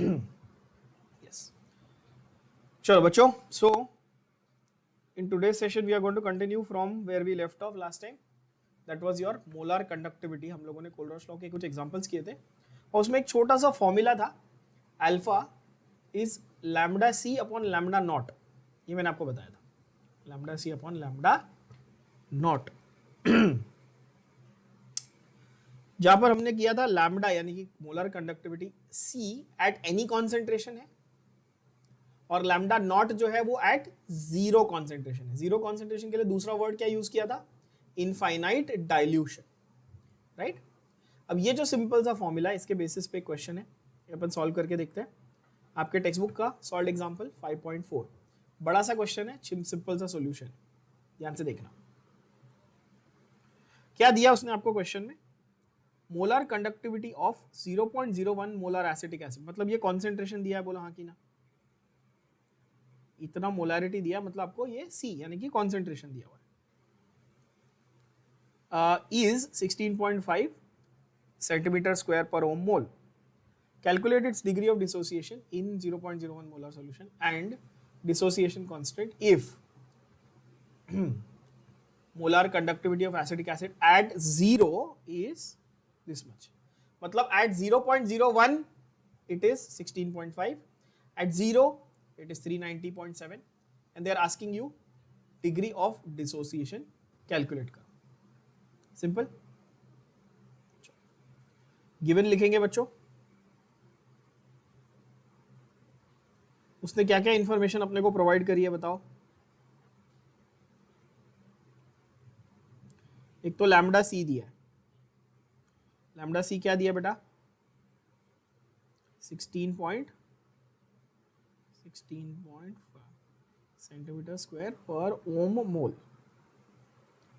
Yes. चलो बच्चों, so in today's session we are going to continue from where we left off last time. That was your molar conductivity. हम लोगों ने कोलरॉस law के कुछ examples किए थे और उसमें एक छोटा सा फॉर्मूला था, alpha is lambda C upon lambda naught. ये मैंने आपको बताया था, lambda C upon lambda naught. जहां पर हमने किया था लैम्डा यानी कि molar conductivity C at any concentration है और लैम्डा नॉट जो है वो एट जीरो कॉन्सेंट्रेशन है. जीरो कॉन्सेंट्रेशन के लिए दूसरा वर्ड क्या यूज किया था? Infinite dilution. राइट. अब ये जो सिंपल सा फॉर्मूला है इसके बेसिस पे क्वेश्चन है, ये अपन सॉल्व करके देखते हैं. आपके टेक्स्ट बुक का सॉल्व एग्जांपल 5.4. बड़ा सा क्वेश्चन है, सिंपल सा सॉल्यूशन है, ध्यान से देखना. क्या दिया उसने आपको क्वेश्चन में? Molar conductivity of 0.01 molar acetic acid. मतलब ये कॉन्सेंट्रेशन दिया है, बोला हाँ कि ना. इतना मोलारिटी दिया मतलब आपको ये सी यानी कि कॉन्सेंट्रेशन दिया हुआ है. इज 16.5 सेंटीमीटर स्क्वायर पर ओम मोल. Calculate its degree of dissociation in 0.01 molar solution and dissociation constant if molar conductivity of acetic acid at 0 is this much. मतलब at 0.01 it is 16.5, at 0 it is 390.7 and they are asking you degree of dissociation calculate करो. Simple. Given लिखेंगे बच्चों. उसने क्या क्या information अपने को provide करी है बताओ. एक तो लैम्डा सी दिया है. लैम्डा सी क्या दिया बेटा? 16.5 सेंटीमीटर स्क्वायर पर ओम मोल.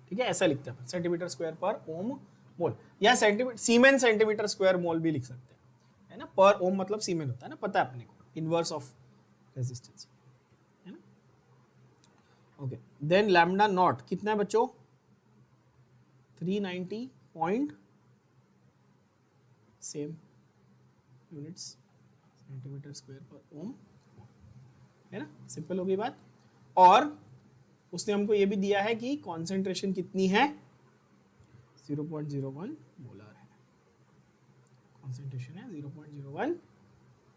ठीक है, ऐसा लिखते हैं सेंटीमीटर स्क्वायर पर ओम मोल या सेंटीमीटर सीमेन सेंटीमीटर स्क्वायर मोल भी लिख सकते हैं, है ना. पर ओम मतलब सीमेन होता है ना, पता है अपने को, इनवर्स ऑफ रेजिस्टेंस, है ना. ओके, देन लैम्डा नॉट कितना है बच्चों? 390 point same units centimetre square पर ओम, है ना. सिंपल हो गई बात. और उसने हमको ये भी दिया है कि कॉन्सेंट्रेशन कितनी है? 0.01 मोलर है. कॉन्सेंट्रेशन है 0.01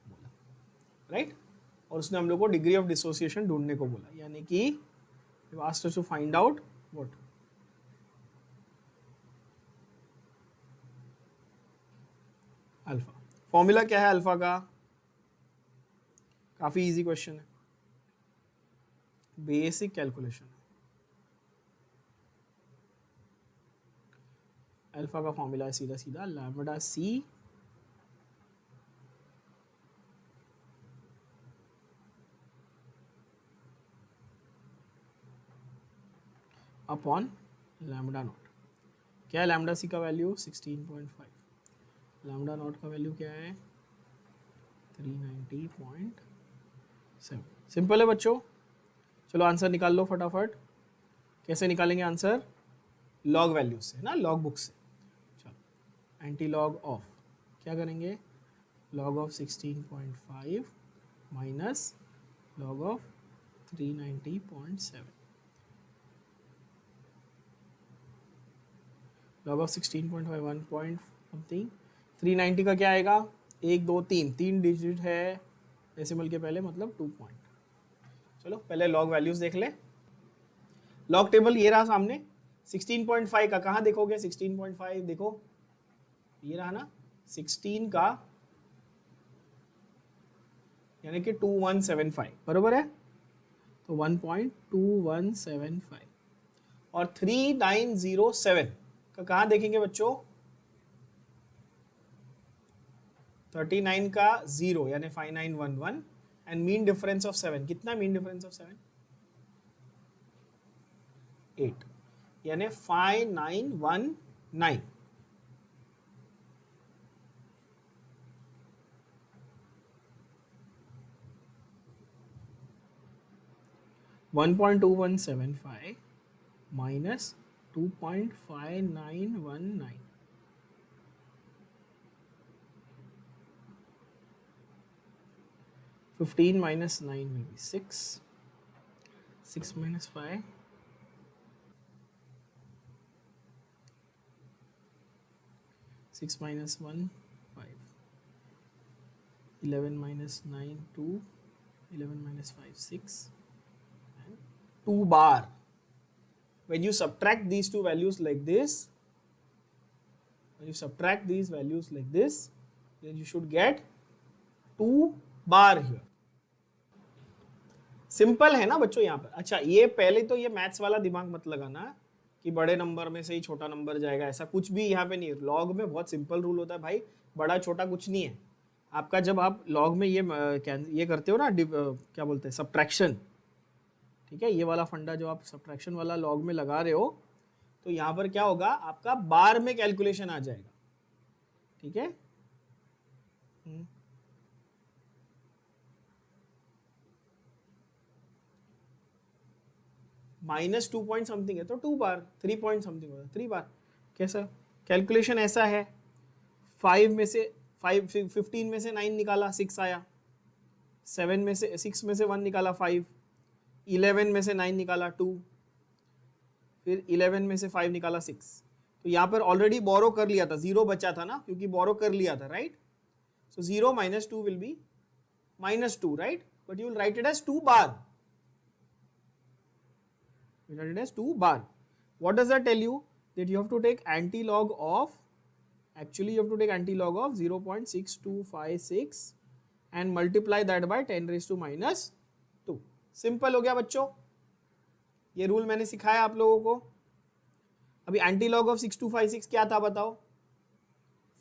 मोलर, राइट. और उसने हम लोग को डिग्री ऑफ डिसोसिएशन ढूंढने को बोला, यानी कि asked us to find out what alpha. Formula क्या है अल्फा का? काफी इजी क्वेश्चन है, बेसिक कैलकुलेशन. अल्फा का फॉर्मूला है सीधा सीधा lambda C upon lambda naught. क्या है लैम्डा सी का वैल्यू? 16.5. लैम्डा नॉट का वैल्यू क्या है? 390.7. सिंपल है बच्चों. चलो आंसर निकाल लो फटाफट. कैसे निकालेंगे आंसर? लॉग वैल्यू से ना, लॉग बुक से. चलो एंटी लॉग ऑफ क्या करेंगे? Log of 16.5 minus log of 390.7. Log of 16.5 1 point something. 390 का क्या आएगा? 1 2 3 3 डिजिट है डेसिमल के पहले, मतलब 2 पॉइंट. चलो पहले लॉग वैल्यूज देख ले. लॉग टेबल ये रहा सामने. 16.5 का कहाँ देखोगे? 16.5 देखो, ये रहा ना 16 का, यानी कि 2175 बरोबर है. तो 1.2175 और 3907 का कहाँ देखेंगे बच्चों? 39 का 0 यानी 5911 एंड मीन डिफरेंस ऑफ 7. कितना मीन डिफरेंस ऑफ 7? 8 यानी 5919. (1.2175) minus 2.5919. 15 minus 9 will be 6. 6 minus 5. 6 minus 1, 5. 11 minus 9, 2. 11 minus 5, 6. And 2 bar. When you subtract these two values like this, then you should get 2 bar here. Simple है ना बच्चों यहाँ पर. अच्छा, ये पहले तो ये मैथ्स वाला दिमाग मत लगाना कि बड़े नंबर में से ही छोटा नंबर जाएगा, ऐसा कुछ भी यहाँ पे नहीं है. लॉग में बहुत सिंपल रूल होता है भाई, बड़ा छोटा कुछ नहीं है. आपका जब आप लॉग में ये करते हो ना, क्या बोलते हैं, सब्ट्रैक्शन, ठीक है, ये वाला फंडा जो आप सब्ट्रैक्शन वाला लॉग में लगा रहे हो, तो यहाँ पर क्या होगा, आपका बार में कैलकुलेशन आ जाएगा. ठीक है, माइनस 2 पॉइंट समथिंग है तो 2 बार, 3 पॉइंट समथिंग होगा 3 बार. कैसा कैलकुलेशन ऐसा है, 5 में से 15 में से 9 निकाला 6 आया, 7 में से 6 में से 1 निकाला 5, 11 में से 9 निकाला 2, फिर 11 में से 5 निकाला 6. तो यहाँ पर ऑलरेडी बोरो कर लिया था, 0 बचा था ना, क्योंकि बोरो कर लिया था, right. So 0 minus 2 will be -2, right, but you will write it as 2 bar. We write it as 2 bar. What does that tell you? That you have to take anti-log of, actually you have to take anti-log of 0.6256 and multiply that by 10 raised to -2. Simple हो गया बच्चों, ये rule मैंने सिखाया आप लोगों को. अभी एंटी-लॉग ऑफ 6256 क्या था बताओ,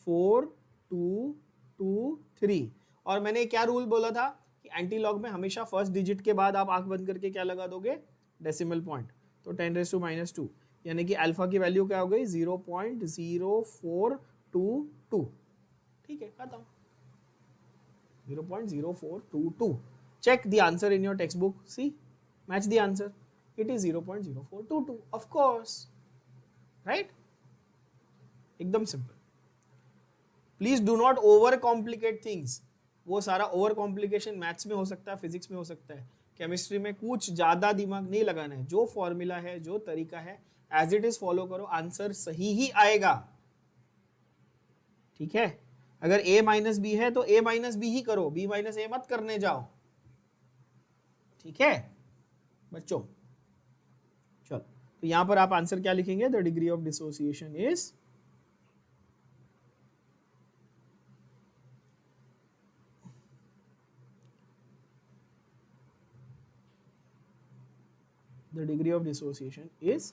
4 2 2 3. और मैंने क्या रूल बोला था कि एंटी-लॉग में हमेशा फर्स्ट डिजिट के बाद आप आंख बंद करके क्या लगा दोगे, डेसिमल पॉइंट. तो 10 raised to -2, यानी कि अल्फा की वैल्यू क्या हो गई, 0.0422. ठीक है, खत्म. 0.0422. Check the answer in your textbook, see, match the answer. It is 0.0422, of course, right. एकदम simple. Please do not overcomplicate things. वो सारा ओवर कॉम्प्लिकेशन मैथ्स में हो सकता है, फिजिक्स में हो सकता है, केमिस्ट्री में कुछ ज्यादा दिमाग नहीं लगाना है. जो फॉर्मूला है, जो तरीका है, एज इट इज फॉलो करो, आंसर सही ही आएगा. ठीक है, अगर a माइनस बी है तो a माइनस बी ही करो, b माइनस ए मत करने जाओ. ठीक है बच्चों, चलो, तो यहां पर आप आंसर क्या लिखेंगे, the degree of dissociation is the degree of dissociation is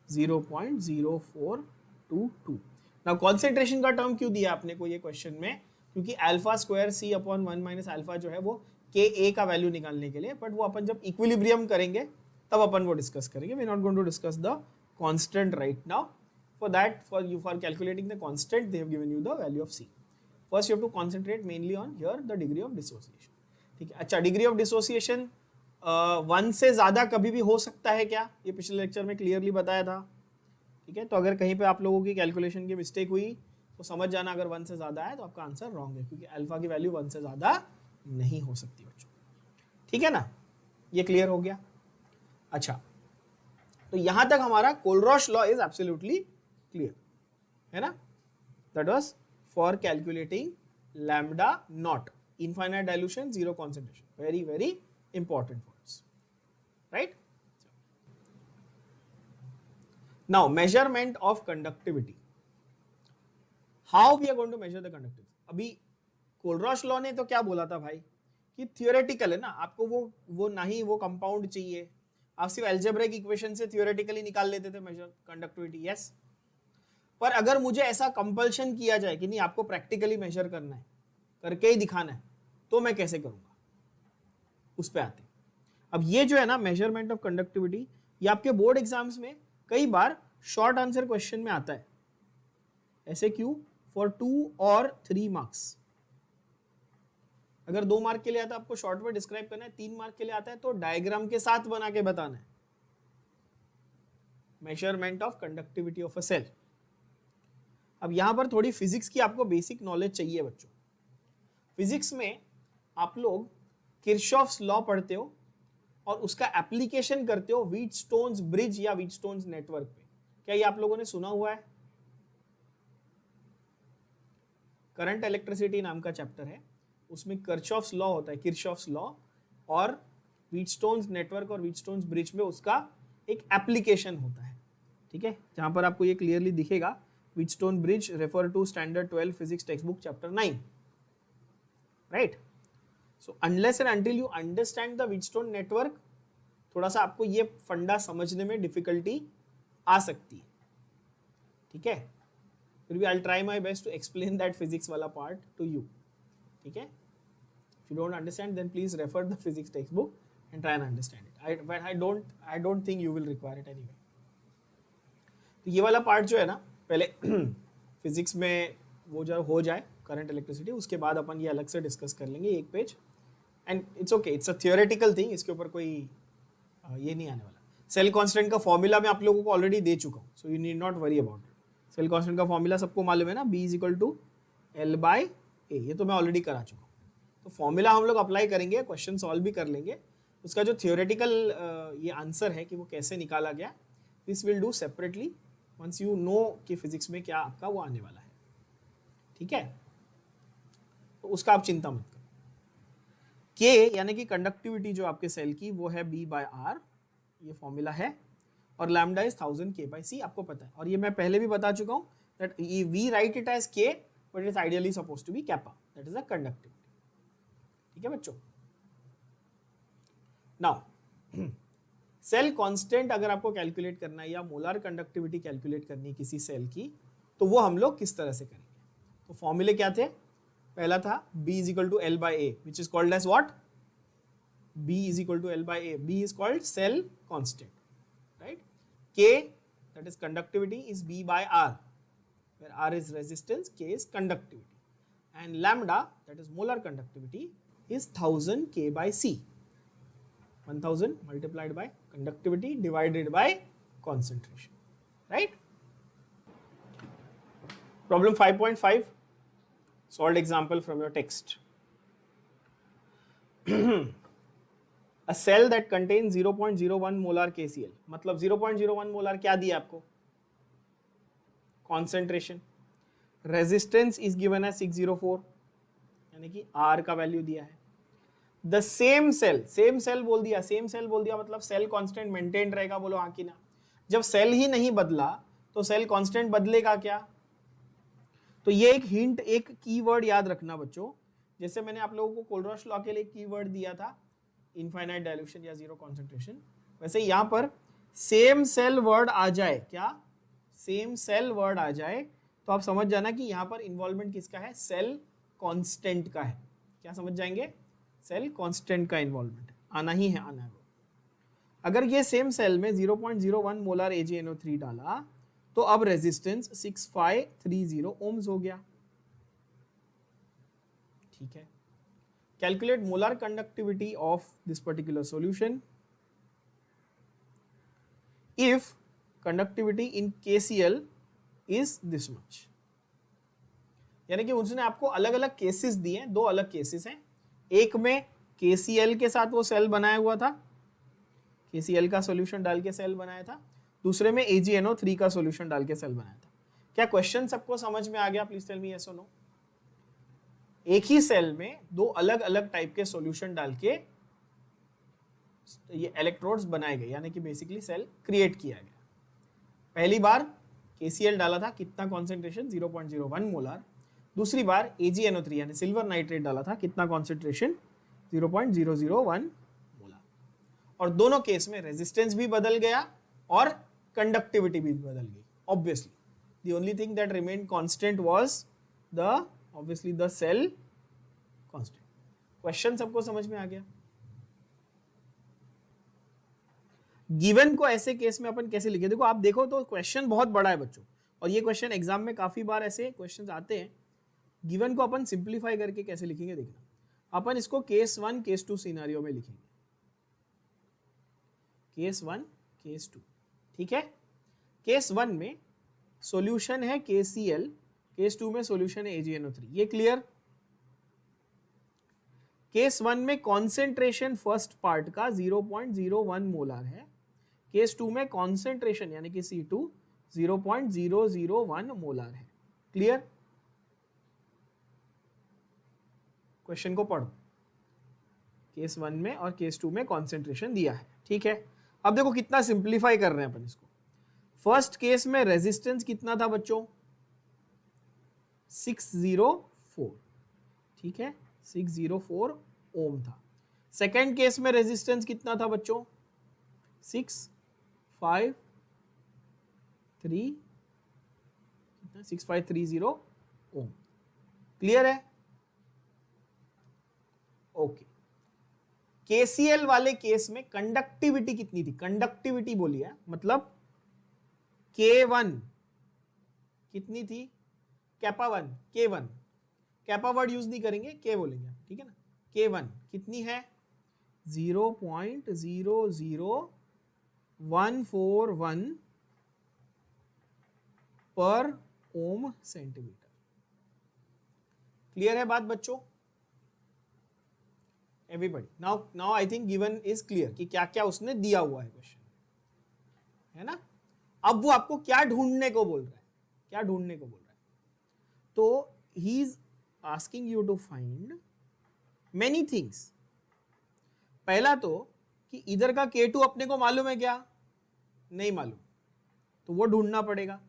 0.0422. Now concentration का टर्म क्यों दिया आपने को ये क्वेश्चन में, क्योंकि alpha square c upon 1 minus alpha जो है वो ka का वैल्यू निकालने के लिए, बट वो अपन जब इक्विलिब्रियम करेंगे तब अपन वो डिस्कस करेंगे. We not going to discuss the constant right now. For that, for calculating the constant they have given you the value of c. First you have to concentrate mainly on here the degree of dissociation. ठीक है, अच्छा, degree of dissociation 1 से ज्यादा कभी भी हो सकता है क्या, ये पिछले लेक्चर में क्लियरली बताया था. ठीक है, तो अगर कहीं पे आप लोगों की कैलकुलेशन की मिस्टेक हुई तो समझ जाना, अगर 1 से ज्यादा है तो आपका आंसर रॉन्ग है, क्योंकि अल्फा की वैल्यू 1 से ज्यादा नहीं हो सकती बच्चों. ठीक है ना, ये क्लियर हो गया. अच्छा, तो यहां तक हमारा Kohlrausch law is absolutely clear है ना. That was for calculating lambda naught, infinite dilution, zero concentration. Very very important words, right? Now measurement of conductivity. How we are going to measure the conductivity? अभी Kohlrausch law ने तो क्या बोला था भाई कि थियोरेटिकल है ना, आपको वो नहीं वो कंपाउंड चाहिए, आप सिर्फ अलजेब्रिक इक्वेशन से थियोरेटिकली निकाल लेते थे मेजर कंडक्टिविटी. यस, पर अगर मुझे ऐसा कंपल्शन किया जाए कि नहीं आपको प्रैक्टिकली मेजर करना है, करके ही दिखाना है, तो मैं कैसे करूंगा, उस पे आते हैं. अब ये जो है ना मेजरमेंट ऑफ कंडक्टिविटी, ये आपके बोर्ड एग्जाम्स में कई बार शॉर्ट आंसर क्वेश्चन में आता है. ऐसे क्यों, फॉर 2 और 3 मार्क्स. अगर 2 मार्क के लिए आता है आपको शॉर्ट में डिस्क्राइब करना है, 3 मार्क के लिए आता है तो डायग्राम के साथ बना के बताना है. Measurement of conductivity of a cell. अब यहां पर थोड़ी फिजिक्स की आपको बेसिक नॉलेज चाहिए बच्चों. फिजिक्स में आप लोग किरशॉफ्स लॉ पढ़ते हो और उसका एप्लीकेशन करते हो व्हीटस्टोन्स ब्रिज या व्हीटस्टोन्स नेटवर्क पे। क्या ये आप लोगों ने सुना हुआ है? करंट इलेक्ट्रिसिटी नाम का चैप्टर है, उसमें किरशॉफ्स लॉ होता है, किरशॉफ्स लॉ, और व्हीटस्टोन्स नेटवर्क और व्हीटस्टोन्स ब्रिज में उसका एक एप्लीकेशन होता है। ठीक है, जहां पर आपको ये क्लियरली दिखेगा, Wheatstone bridge refer to standard 12 physics text book chapter 9, right? So unless and until you understand the Wheatstone network, थोड़ा सा आपको ये फंडा समझने में डिफिकल्टी आ सकती है। ठीक है, फिर भी I try my best to explain that physics वाला पार्ट टू यू। ठीक है, if you don't understand then please refer the physics text book and try and understand it. I don't think you will require it anyway. तो ये वाला part जो है ना, पहले फिजिक्स में वो जो हो जाए करंट इलेक्ट्रिसिटी, उसके बाद अपन ये अलग से डिस्कस कर लेंगे एक page, and it's okay, it's a theoretical thing, इसके ऊपर कोई ये नहीं आने वाला। सेल कांस्टेंट का फॉर्मूला मैं आप लोगों को ऑलरेडी दे चुका हूँ, so you need not worry about it. Cell constant का फॉर्मूला सबको मालूम है ना, B = L/A, ये तो मैं ऑलरेडी करा चुका हूँ। तो फॉर्मूला हम लोग अप्लाई करेंगे, क्वेश्चन सॉल्व भी कर लेंगे, उसका जो थियोरेटिकल ये आंसर है कि वो कैसे निकाला गया, this will do separately once you know कि फिजिक्स में क्या आपका वो आने वाला है। ठीक है, तो उसका आप चिंता मत करो। K यानी कि कंडक्टिविटी जो आपके सेल की वो है B/R, ये फॉर्मूला है, और लैम्डा इज 1000 K/C, आपको पता है, और ये मैं पहले भी बता चुका हूँ that we write it as K but it is ideally supposed to be kappa, that is a conductivity. ठीक है बच्चों, नाउ सेल कांस्टेंट अगर आपको कैलकुलेट करना है या मोलर कंडक्टिविटी कैलकुलेट करनी है किसी सेल की, तो वो हम लोग किस तरह से करेंगे? तो फॉर्मूले क्या थे? पहला था B = L/A, which is called as what? B = L/A. B is called cell constant, right? K, that is conductivity, is B/R, where R is resistance, K is conductivity, and lambda, that is molar conductivity, is 1000 K/C. 1000 multiplied by conductivity divided by concentration, right? Problem 5.5, solved example from your text. A cell that contains 0.01 molar KCl, मतलब 0.01 molar क्या दिया आपको? Concentration. Resistance is given as 604, यानी कि R का value दिया है। The same cell बोल दिया, सेम सेल बोल दिया मतलब सेल कांस्टेंट मेंटेन रहेगा, बोलो हाँ कि ना? जब सेल ही नहीं बदला तो सेल कांस्टेंट बदलेगा क्या? तो ये एक हिंट, एक कीवर्ड याद रखना बच्चों, जैसे मैंने आप लोगों को कोलरॉश लॉ के लिए कीवर्ड दिया था इनफाइनाइट डाइल्यूशन या जीरो कॉन्सेंट्रेशन, वैसे यहां पर सेम सेल वर्ड आ जाए, क्या सेम सेल वर्ड आ जाए तो आप समझ जाना कि यहां पर इन्वॉल्वमेंट किसका है? सेल कांस्टेंट का है। क्या समझ जाएंगे? सेल कांस्टेंट का इन्वॉल्वमेंट आना ही है, आना है। अगर ये सेम सेल में 0.01 मोलर AgNO3 डाला तो अब रेजिस्टेंस 6530 ओम्स हो गया। ठीक है, calculate molar conductivity of this particular solution if conductivity in KCl is this much. यानी कि उसने आपको अलग अलग केसेस दिए हैं, दो अलग केसेस हैं। एक में KCl के साथ वो सेल बनाया हुआ था, KCl का सॉल्यूशन डाल के सेल बनाया था, दूसरे में AgNO3 का सॉल्यूशन डाल के सेल बनाया था। क्या क्वेश्चन सबको समझ में आ गया? प्लीज टेल मी यस और नो। एक ही सेल में दो अलग अलग टाइप के सॉल्यूशन डाल के ये इलेक्ट्रोड्स बनाए गए, यानी कि बेसिकली सेल क्रिएट किया गया। पहली बार KCl डाला था, कितना कॉन्सेंट्रेशन? 0.01 मोलर। दूसरी बार AgNO3 यानी सिल्वर नाइट्रेट डाला था, कितना कॉन्सेंट्रेशन? 0.001 मोलर। और दोनों केस में रेजिस्टेंस भी बदल गया और कंडक्टिविटी भी बदल गई। Obviously the only thing that remained constant was the obviously the cell constant. Question सबको समझ में आ गया? गिवन को ऐसे केस में अपन कैसे लिखे? देखो आप देखो तो क्वेश्चन बहुत बड़ा है बच्चों, और ये क्वेश्चन एग्जाम में काफी बार ऐसे क्वेश्चंस आते हैं। गिवन को अपन सिंप्लीफाई करके कैसे लिखेंगे देखना। अपन इसको केस 1 केस 2 सिनेरियो में लिखेंगे, केस 1 केस 2। ठीक है, केस 1 में सॉल्यूशन है KCl, केस 2 में सॉल्यूशन है AgNO3, ये क्लियर? केस 1 में कॉन्सेंट्रेशन फर्स्ट पार्ट का 0.01 मोलर है, केस 2 में कॉन्सेंट्रेशन यानी कि C2 0.001 मोलर है। क्लियर? क्वेश्चन को पढ़ो, केस 1 में और केस 2 में कॉन्सेंट्रेशन दिया है, ठीक है। अब देखो कितना सिंप्लीफाई कर रहे हैं अपन इसको। फर्स्ट केस में रेजिस्टेंस कितना था बच्चों? 604, ठीक है, 604 ओम था। सेकेंड केस में रेजिस्टेंस कितना था बच्चों? 6530 ओम। क्लियर है? ओके। केसीएल वाले केस में कंडक्टिविटी कितनी थी? कंडक्टिविटी बोली है, मतलब K1 कितनी थी? Kappa 1, K1, kappa word use नहीं करेंगे, K बोलेंगे, ठीक है ना। K1 कितनी है? 0.00141 पर ओम सेंटीमीटर। क्लियर है बात बच्चों? Everybody, now I think given is clear कि क्या क्या उसने दिया हुआ है क्वेश्चन, है ना। अब वो आपको क्या ढूंढने को बोल रहा है, क्या ढूंढने को बोल रहा है? तो he is asking you to find many things. पहला तो कि इधर का K2 अपने को मालूम है क्या? नहीं मालूम, तो वो ढूंढना पड़ेगा।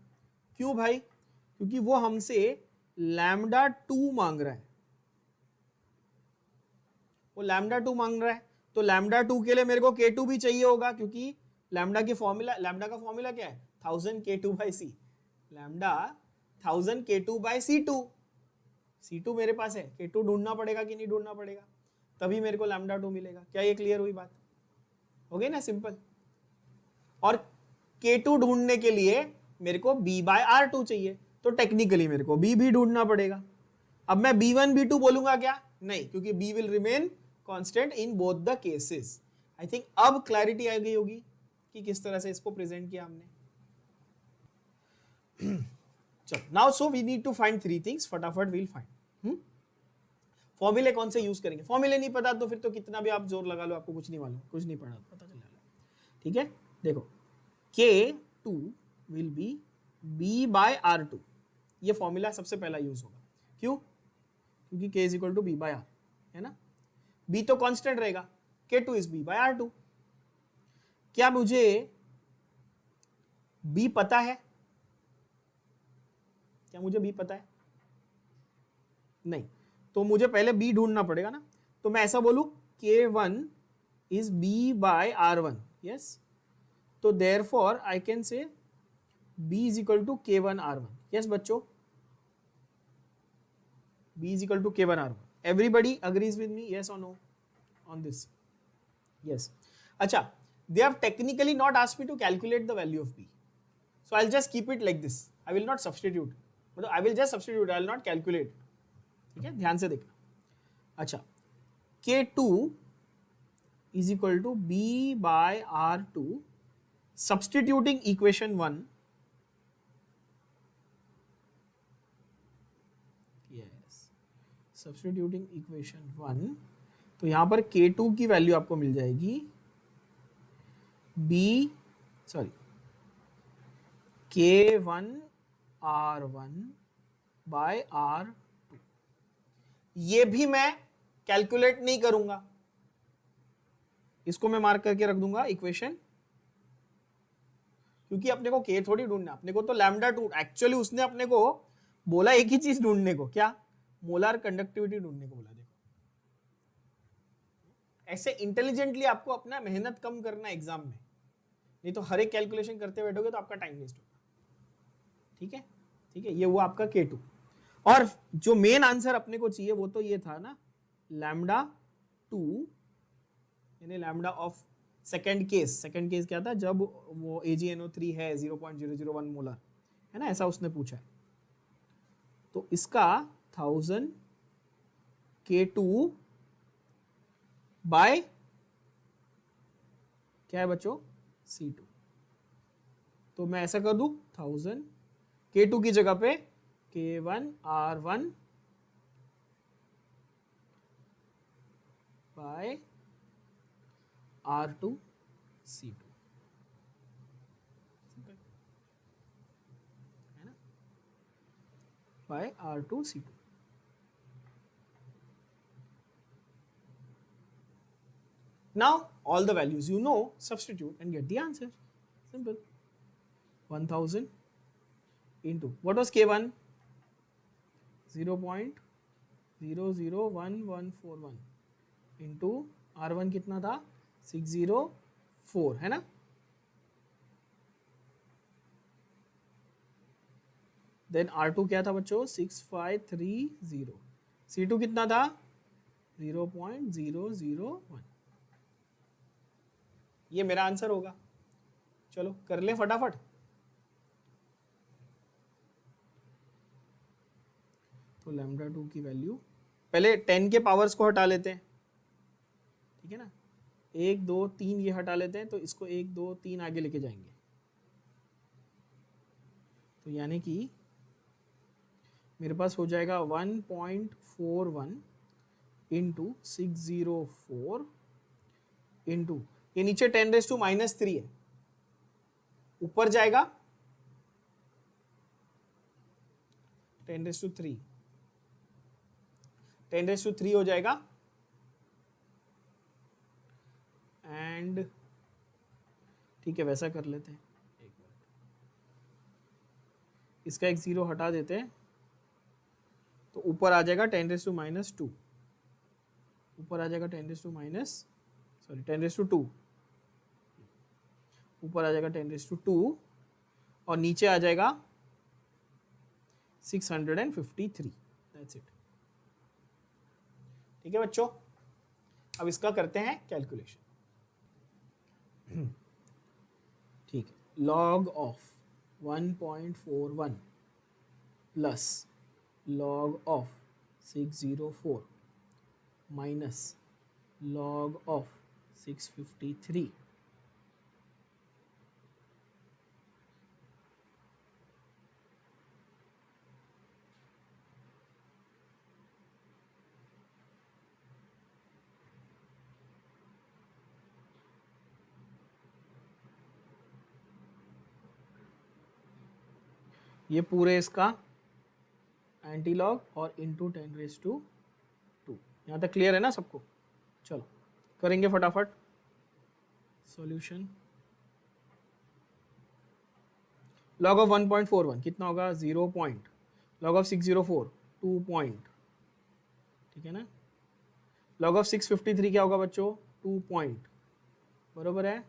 क्यों भाई? क्योंकि वो हमसे लैम्डा 2 मांग रहा है, वो लैम्डा 2 मांग रहा है, तो लैम्डा 2 के लिए मेरे को K2 भी चाहिए होगा, क्योंकि लैम्डा का फॉर्मूला क्या है? 1000 K2 by C, lambda 1000 K2 by C2। C2 मेरे पास है, K2 ढूंढना पड़ेगा कि नहीं ढूंढना पड़ेगा, तभी मेरे को लैम्डा 2 मिलेगा। क्या ये क्लियर हुई बात? हो गई ना सिंपल। और K2 ढूंढने के लिए मेरे को B बाय R2 चाहिए, तो टेक्निकली मेरे को B भी ढूंढना पड़ेगा। अब मैं B1 B2 बोलूंगा क्या? नहीं, क्योंकि B will remain constant in both the cases. I think अब क्लैरिटी आ गई होगी कि किस तरह से इसको प्रेजेंट किया हमने। चलो, now so we need to find 3 things, फटाफट वील फाइंड। फॉर्मूले कौन से यूज करेंगे? फॉर्मूले नहीं पता तो फिर तो कितना भी आप जोर लगा लो, आपको कुछ नहीं मालूम, कुछ नहीं पढ़ा, पता चल जाएगा, ठीक है। देखो, K2 will be B bye R2, ये फॉर्मूला सबसे पहला यूज होगा। क्यों? क्योंकि K is equal to B by R, है ना। B तो कांस्टेंट रहेगा, K2 is B bye R2। क्या मुझे B पता है? क्या मुझे B पता है? नहीं, तो मुझे पहले B ढूंढना पड़ेगा ना। तो मैं ऐसा बोलूं, K1 is B by R1, yes. तो therefore I can say B is equal to K1 R1, yes बच्चों। B is equal to K1 R1. Everybody agrees with me, yes or no on this? Yes. Acha, they have technically not asked me to calculate the value of B, so I'll just keep it like this. I will not substitute, मतलब I will just substitute, I will not calculate. ठीक है, ध्यान से देखना। अच्छा, K2 is equal to B by R2, substituting equation 1, substituting equation 1, तो यहां पर K2 की वैल्यू आपको मिल जाएगी K1 R1 बाय R2। ये भी मैं कैलकुलेट नहीं करूंगा, इसको मैं मार्क करके रख दूंगा इक्वेशन, क्योंकि अपने को K थोड़ी ढूंढना, अपने को तो लैम्डा 2, एक्चुअली उसने अपने को बोला एक ही चीज ढूंढने को, क्या? मोलार कंडक्टिविटी ढूंढने को बोला। देखो, ऐसे इंटेलिजेंटली आपको अपना मेहनत कम करना एग्जाम में, नहीं तो हर एक कैलकुलेशन करते बैठोगे तो आपका टाइम वेस्ट होगा, ठीक है। ठीक है, ये हुआ आपका K2। और जो मेन आंसर अपने को चाहिए वो तो ये था ना, लैम्डा 2 यानी लैम्डा ऑफ सेकेंड केस क्या था? जब वो AgNO3 है 0.001 मोलर, है ना, ऐसा उसने पूछा है। तो इसका 1000 K2 बाय क्या है बच्चों? C2। तो मैं ऐसा कर दूं, 1000 K2 की जगह पे K1 R1 bye R2 C2, है ना, bye R2 C2. Now all the values you know, substitute and get the answer. Simple. 1000 into what was K1? 0.001141 into R1 कितना था? 604, है ना. देन R2 क्या था बच्चों? 6530. C2 कितना था? 0.001. ये मेरा आंसर होगा. चलो कर ले फटाफट. तो λ2 की वैल्यू, पहले 10 के पावर्स को हटा लेते हैं, ठीक है ना. 1 2 3 ये हटा लेते हैं, तो इसको 1 2 3 आगे लेके जाएंगे. तो यानी कि मेरे पास हो जाएगा 1.41 इंटू 604 इंटू, ये नीचे 10⁻³ है, ऊपर जाएगा 10⁻³ 10⁻³ हो जाएगा. एंड ठीक है, वैसा कर लेते हैं. एक मिनट, इसका एक 0 हटा देते हैं, तो ऊपर आ जाएगा 10⁻², ऊपर आ जाएगा 10⁻², ऊपर आ जाएगा 10⁻², और नीचे आ जाएगा 653. That's it. ठीक है बच्चों, अब इसका करते हैं कैलकुलेशन. ठीक है, log of 1.41 plus log of 604 minus log of 653. ये पूरे इसका एंटी लॉग और इंटू 10⁻². यहाँ तक क्लियर है ना सबको? चलो करेंगे फटाफट सॉल्यूशन. लॉग ऑफ 1.41 कितना होगा? 0 पॉइंट. लॉग ऑफ 604 2 पॉइंट, ठीक है ना. लॉग ऑफ 653 क्या होगा बच्चों? 2 पॉइंट, बरोबर है.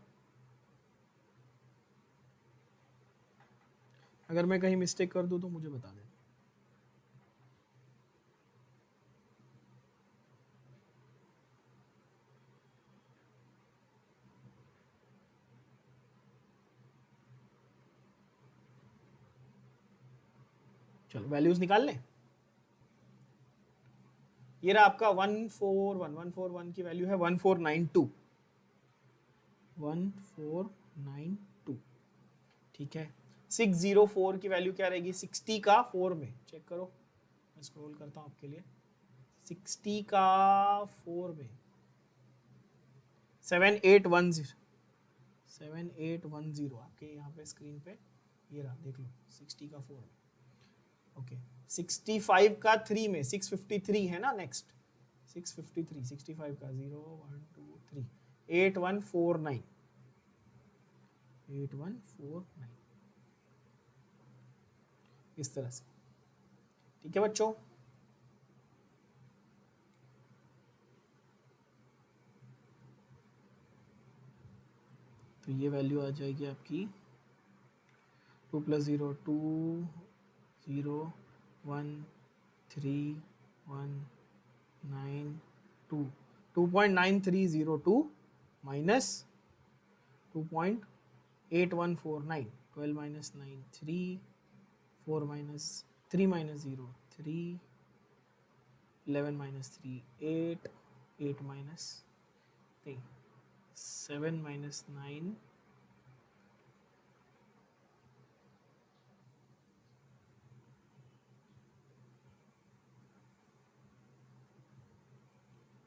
अगर मैं कहीं मिस्टेक कर दूं तो मुझे बता देना. चलो वैल्यूज निकाल लें. ये रहा आपका 141 की वैल्यू है 1492. 1492, ठीक है. 604 की वैल्यू क्या रहेगी? 60 का 4 में, चेक करो, मैं स्क्रॉल करता हूँ आपके लिए. 60 का 4 में 7810, 7810 आपके यहाँ पे स्क्रीन पे ये रहा, देख लो. 60 का 4 में, ओके. 65 का 3 में 653 है ना. नेक्स्ट 653, 65 का 0 1 2 3 8149, 8149 इस तरह से. ठीक है बच्चों, तो ये वैल्यू आ जाएगी आपकी 2 + 0 2 0 1 3 1 9 2 2.9302 minus 2.8149, 12 minus 9 3 4 minus 3 minus 0 3 11 minus 3 8 8 minus 3 7 minus 9 .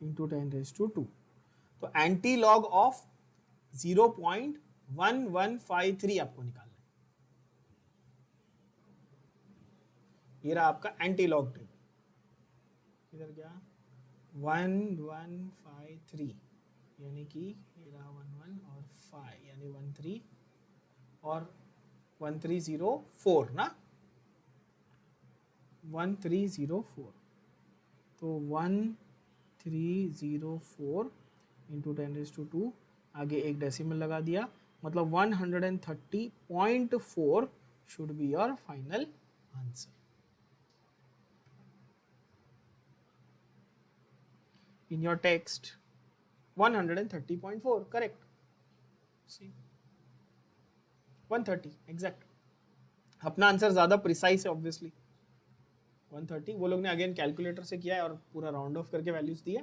Into 10⁻²। तो एंटी लॉग ऑफ 0.1153 आपको निकालना है। ये रहा आपका एंटी लॉग टेबल, इधर गया 1153, यानी कि ये रहा 11 और 5 यानी 13 और 1304 ना, 1304। तो 1304 इंटू 10⁻², आगे एक डेसिमल लगा दिया, मतलब 130.4 should be your final answer. In your text 130.4 correct. See 130 exact. अपना आंसर ज्यादा प्रिसाइज है ऑब्वियसली 130, वो लोग ने अगेन कैलकुलेटर से किया है और पूरा राउंड ऑफ करके वैल्यूज दिए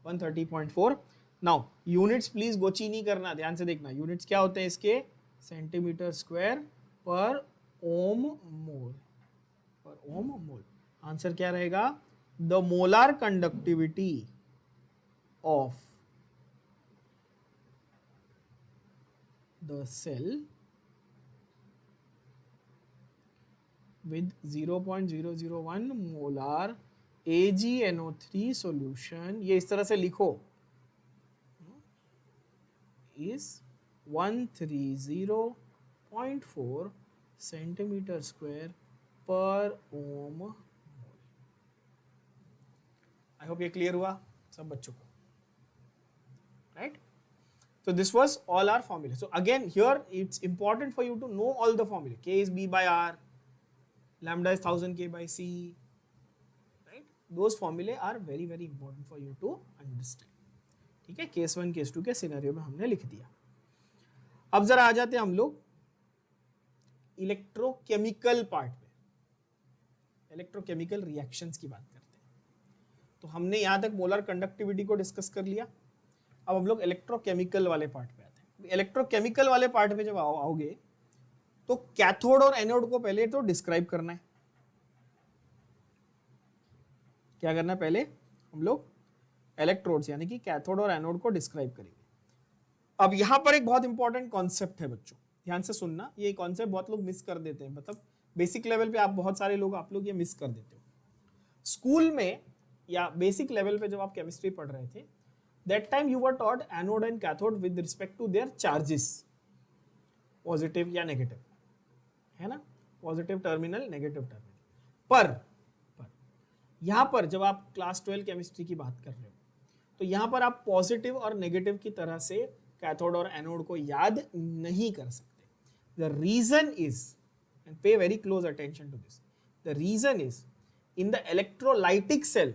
130.4। नाउ यूनिट्स प्लीज गोची नहीं करना, ध्यान से देखना। यूनिट्स क्या होते हैं इसके, सेंटीमीटर स्क्वायर पर ओम मोल, पर ओम मोल। आंसर क्या रहेगा, the molar conductivity of the cell with 0.001 molar AgNO3 solution, ये इस तरह से लिखो, is 130.4 सेंटीमीटर स्क्वायर पर ओम मोल। आई होप ये क्लियर हुआ सब बच्चों को, right? So this was all our formula. So again here it's important for you to know all the formula. K is B by R, lambda is 1000 K by C, right? Those formulae are very very important for you to understand. ठीक है, case 1 case 2 के scenario में हमने लिख दिया। अब जरा आ जाते हैं हम लोग इलेक्ट्रोकेमिकल पार्ट में, इलेक्ट्रोकेमिकल रिएक्शंस की बात करते हैं। तो हमने यहां तक मोलर कंडक्टिविटी को डिस्कस कर लिया, अब हम लोग इलेक्ट्रोकेमिकल वाले पार्ट पे आते हैं। इलेक्ट्रोकेमिकल वाले पार्ट में जब आओगे तो कैथोड और एनोड को पहले तो डिस्क्राइब करना है। क्या करना है, पहले हम लोग इलेक्ट्रोड्स यानी कि कैथोड और एनोड को डिस्क्राइब करेंगे। अब यहां पर एक बहुत इंपॉर्टेंट कॉन्सेप्ट है बच्चों, ध्यान से सुनना। ये कॉन्सेप्ट बहुत लोग मिस कर देते हैं, मतलब बेसिक लेवल पे आप बहुत सारे लोग आप लोग ये मिस कर देते हो। स्कूल में या बेसिक लेवल पे जब आप केमिस्ट्री पढ़ रहे थे, that time you were taught anode and cathode with respect to their charges, positive या negative, है ना, positive terminal, negative terminal। पर यहाँ पर जब आप क्लास 12 केमिस्ट्री की बात कर रहे हो तो यहाँ पर आप पॉजिटिव और नेगेटिव की तरह से कैथोड और एनोड को याद नहीं कर सकते। The reason is, and pay very close attention to this, the reason is in the electrolytic cell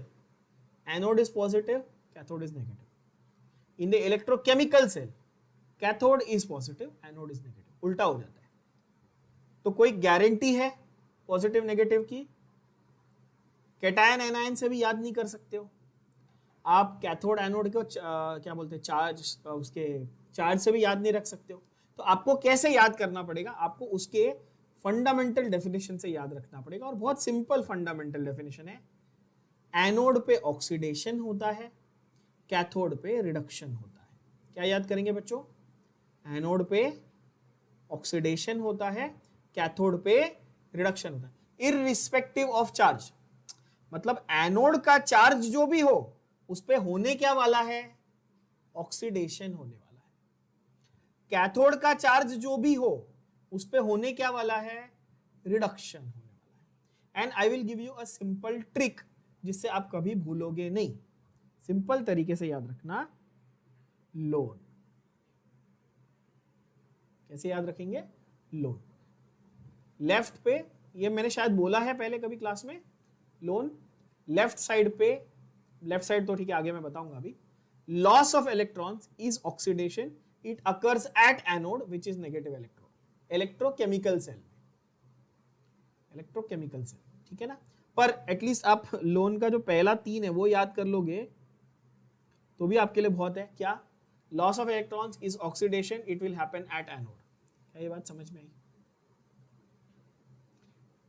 anode is positive, cathode is negative. In the electrochemical cell, cathode is positive, anode is negative, उल्टा हो जाता है। तो कोई guarantee है positive negative की? Cation anion से भी याद नहीं कर सकते हो आप, कैथोड एनोड को क्या बोलते हैं, चार्ज, उसके चार्ज से भी याद नहीं रख सकते हो। तो आपको कैसे याद करना पड़ेगा, आपको उसके फंडामेंटल डेफिनेशन से याद रखना पड़ेगा, और बहुत सिंपल फंडामेंटल डेफिनेशन है। एनोड पे ऑक्सीडेशन होता है, कैथोड पे रिडक्शन होता है। क्या याद करेंगे बच्चों, एनोड पे ऑक्सीडेशन होता है, कैथोड पे रिडक्शन होता है, इररिस्पेक्टिव ऑफ चार्ज। मतलब एनोड का चार्ज जो भी हो उस पे होने क्या वाला है, ऑक्सीडेशन होने वाला है। कैथोड का चार्ज जो भी हो उस पे होने क्या वाला है, रिडक्शन होने वाला है। And I will give you a simple trick जिससे आप कभी भूलोगे नहीं। सिंपल तरीके से याद रखना, लोन। कैसे याद रखेंगे, लोन। लेफ्ट पे, ये मैंने शायद बोला है पहले कभी क्लास में, लोन लेफ्ट साइड पे, लेफ्ट साइड तो ठीक है आगे मैं बताऊंगा अभी। Loss of electrons is oxidation, it occurs at anode which is negative electron. Electrochemical cell, electrochemical cell, ठीक है ना। पर एटलीस्ट आप लोन का जो पहला 3 है वो याद कर लोगे तो भी आपके लिए बहुत है। क्या, loss of electrons is oxidation, it will happen at anode. क्या ये बात समझ में आई?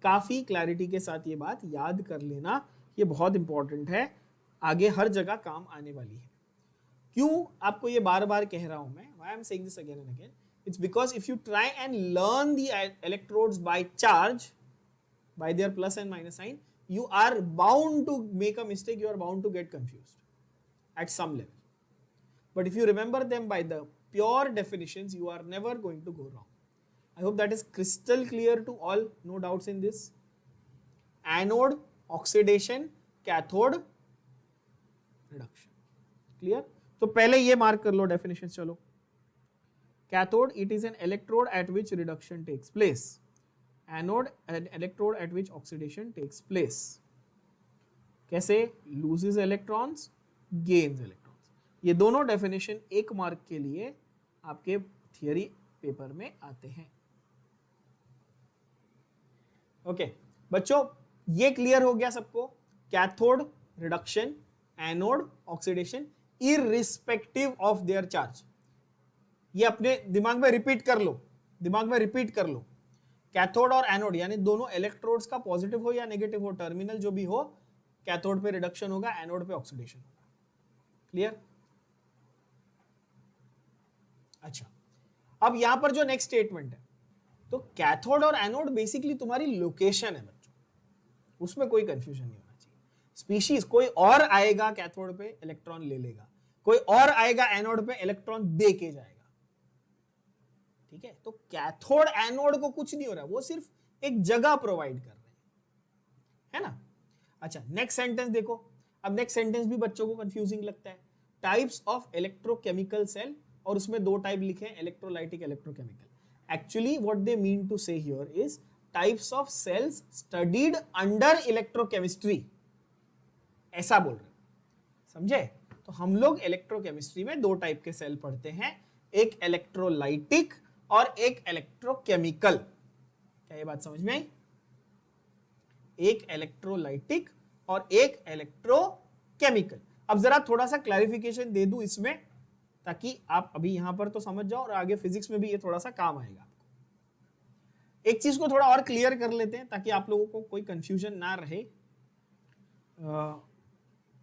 काफी क्लैरिटी के साथ ये बात याद कर लेना, ये बहुत इंपॉर्टेंट है आगे हर जगह काम आने वाली है। क्यों आपको ये बार बार कह रहा हूं मैं, why I'm saying this again and again, it's because if you try and learn the electrodes by charge, by their plus and minus sign, you are bound to make a mistake, you are bound to get confused at some level. But if you remember them by the pure definitions, you are never going to go wrong. I hope that is crystal clear to all, no doubts in this. Anode, oxidation, cathode, reduction. Clear? तो पहले ये mark कर लो definition. चलो, cathode it is an electrode at which reduction takes place, anode an electrode at which oxidation takes place. कैसे? Loses electrons, gains electrons. ये दोनों definition एक मार्क के लिए आपके थियरी पेपर में आते हैं। ओके बच्चों, ये क्लियर हो गया सबको? Cathode, reduction, anode, oxidation, irrespective of their charge. ये अपने दिमाग में रिपीट कर लो, दिमाग में रिपीट कर लो। कैथोड और एनोड यानी दोनों इलेक्ट्रोड्स का पॉजिटिव हो या नेगेटिव हो, टर्मिनल जो भी हो, कैथोड पे रिडक्शन होगा, एनोड पे ऑक्सीडेशन होगा। क्लियर? अच्छा, अब यहां पर जो नेक्स्ट स्टेटमेंट है, तो कैथोड और एनोड बेसिकली तुम्हारी लोकेशन है बच्चों, उसमें कोई कंफ्यूजन नहीं होना चाहिए। स्पीशीज कोई और आएगा कैथोड पे, इलेक्ट्रॉन ले लेगा, कोई और आएगा एनोड पे, इलेक्ट्रॉन दे के जाएगा। ठीक है? तो कैथोड एनोड को कुछ नहीं हो रहा, वो सिर्फ एक जगह प्रोवाइड कर रहे हैं, है ना? अच्छा, नेक्स्ट सेंटेंस देखो। अब नेक्स्ट सेंटेंस भी बच्चों को कंफ्यूजिंग लगता है। टाइप्स ऑफ इलेक्ट्रोकेमिकल सेल, और उसमें दो टाइप लिखे हैं, electrolytic, electrochemical. Actually what they mean to say here is types of cells studied under electrochemistry, ऐसा बोल रहे हैं। समझे? तो हम लोग इलेक्ट्रोकेमिस्ट्री में दो टाइप के सेल पढ़ते हैं, एक इलेक्ट्रोलाइटिक और एक इलेक्ट्रोकेमिकल। क्या ये बात समझ में आई? एक इलेक्ट्रोलाइटिक और एक इलेक्ट्रोकेमिकल। अब जरा थोड़ा सा क्लैरिफिकेशन दे दूं इसमें, ताकि आप अभी यहां पर तो समझ जाओ और आगे फिजिक्स में भी ये थोड़ा सा काम आएगा आपको। एक चीज को थोड़ा और क्लियर कर लेते हैं ताकि आप लोगों को कोई कंफ्यूजन ना रहे।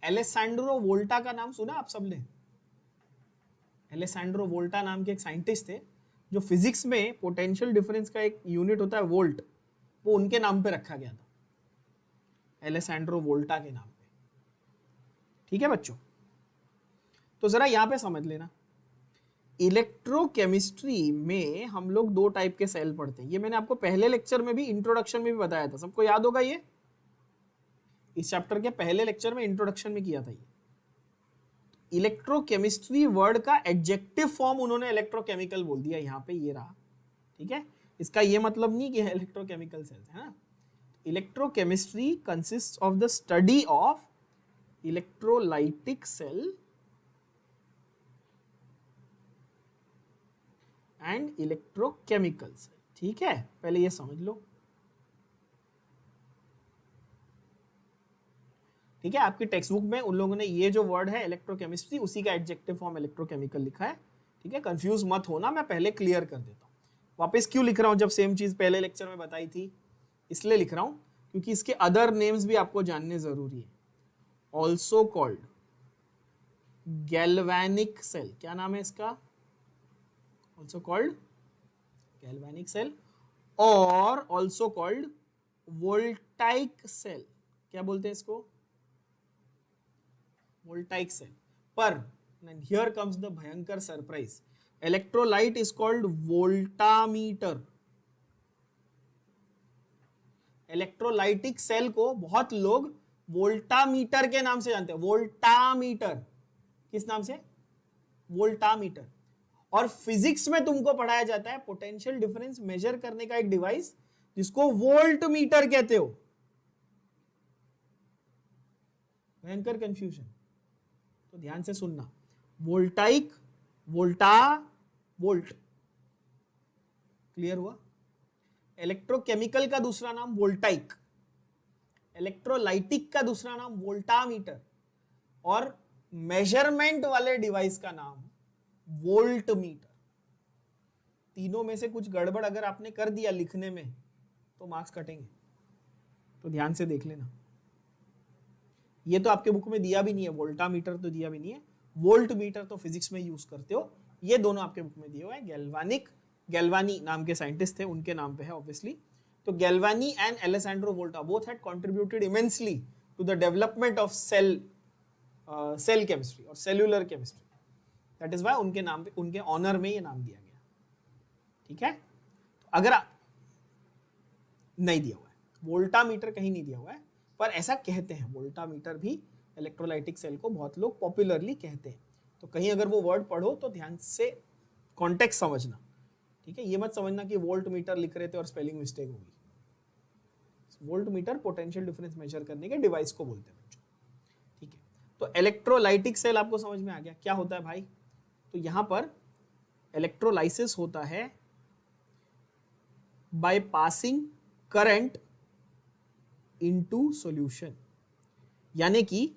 एलेसैंड्रो वोल्टा का नाम सुना आप सबने? एलेसैंड्रो वोल्टा नाम के एक साइंटिस्ट थे, जो फिजिक्स में पोटेंशियल डिफरेंस का एक यूनिट होता है वोल्ट, वो उनके नाम पे रखा गया था, एलेसैंड्रो वोल्टा के नाम पे। ठीक है बच्चों? तो जरा यहां पे समझ लेना, इलेक्ट्रोकेमिस्ट्री में हम लोग दो टाइप के सेल पढ़ते हैं। ये मैंने आपको पहले लेक्चर में भी, इंट्रोडक्शन में भी बताया था, सबको याद होगा ये? इस चैप्टर के पहले लेक्चर में इंट्रोडक्शन में किया था ये। इलेक्ट्रोकेमिस्ट्री वर्ड का एडजेक्टिव फॉर्म उन्होंने इलेक्ट्रोकेमिकल बोल दिया, यहां पे ये रहा। ठीक है? इसका ये मतलब नहीं कि इलेक्ट्रोकेमिकल सेल्स है ना। Electrochemistry consist of the study of electrolytic cell and electrochemical cell. ठीक है? पहले ये समझ लो। ठीक है? आपकी टेक्स्ट बुक में उन लोगों ने ये जो वर्ड है इलेक्ट्रोकेमिस्ट्री, उसी का एडजेक्टिव फॉर्म इलेक्ट्रोकेमिकल लिखा है। ठीक है? कंफ्यूज मत होना, मैं पहले क्लियर कर देता हूं। वापस क्यों लिख रहा हूं जब सेम चीज पहले लेक्चर में बताई थी? इसलिए लिख रहा हूं क्योंकि इसके अदर नेम्स भी आपको जानने जरूरी है। ऑल्सो कॉल्ड गैल्वेनिक सेल, क्या नाम है इसका? ऑल्सो कॉल्ड गैल्वेनिक सेल, और ऑल्सो कॉल्ड वोल्टाइक सेल। क्या बोलते हैं इसको? Voltaic cell. पर हियर कम्स द भयंकर surprise, electrolyte is called voltameter. Electrolytic cell को बहुत लोग वोल्टामीटर के नाम से जानते हैं। वोल्टामीटर, किस नाम से? वोल्टामीटर। और फिजिक्स में तुमको पढ़ाया जाता है पोटेंशियल डिफरेंस मेजर करने का एक डिवाइस, जिसको वोल्ट मीटर कहते हो। भयंकर कंफ्यूजन, तो ध्यान से सुनना। Voltaic, Volta, volt. क्लियर हुआ? इलेक्ट्रोकेमिकल का दूसरा नाम वोल्टाइक, इलेक्ट्रोलाइटिक का दूसरा नाम वोल्टामीटर, और मेजरमेंट वाले डिवाइस का नाम वोल्ट मीटर। तीनों में से कुछ गड़बड़ अगर आपने कर दिया लिखने में तो मार्क्स कटेंगे, तो ध्यान से देख लेना। ये तो आपके बुक में दिया भी नहीं है, वोल्टा मीटर तो दिया भी नहीं है, वोल्ट मीटर तो फिजिक्स में यूज करते हो, ये दोनों आपके बुक में दिए हुए हैं। गैल्वानी नाम के साइंटिस्ट थे, उनके नाम पे है ऑब्वियसली। तो Galvani and Alessandro Volta both had contributed immensely to the development of cell chemistry और cellular chemistry. That is why उनके नाम पे, उनके ऑनर में ये नाम दिया गया। ठीक है, तो अगर आप नहीं दिया हुआ है, वोल्टा मीटर कहीं नहीं दिया हुआ है, पर ऐसा कहते हैं, वोल्टा मीटर भी इलेक्ट्रोलाइटिक सेल को बहुत लोग पॉपुलरली कहते हैं। तो कहीं अगर वो वर्ड पढ़ो तो ध्यान से कॉन्टेक्स्ट समझना। ठीक है, ये मत समझना कि वोल्ट मीटर लिख रहे थे और स्पेलिंग मिस्टेक होगी। Volt meter potential difference measure करने के डिवाइस को बोलते हैं बच्चों। ठीक है, तो इलेक्ट्रोलाइटिक सेल आपको समझ में आ गया क्या होता है भाई। तो यहां पर इलेक्ट्रोलाइसिस होता है by passing current into solution. यानी कि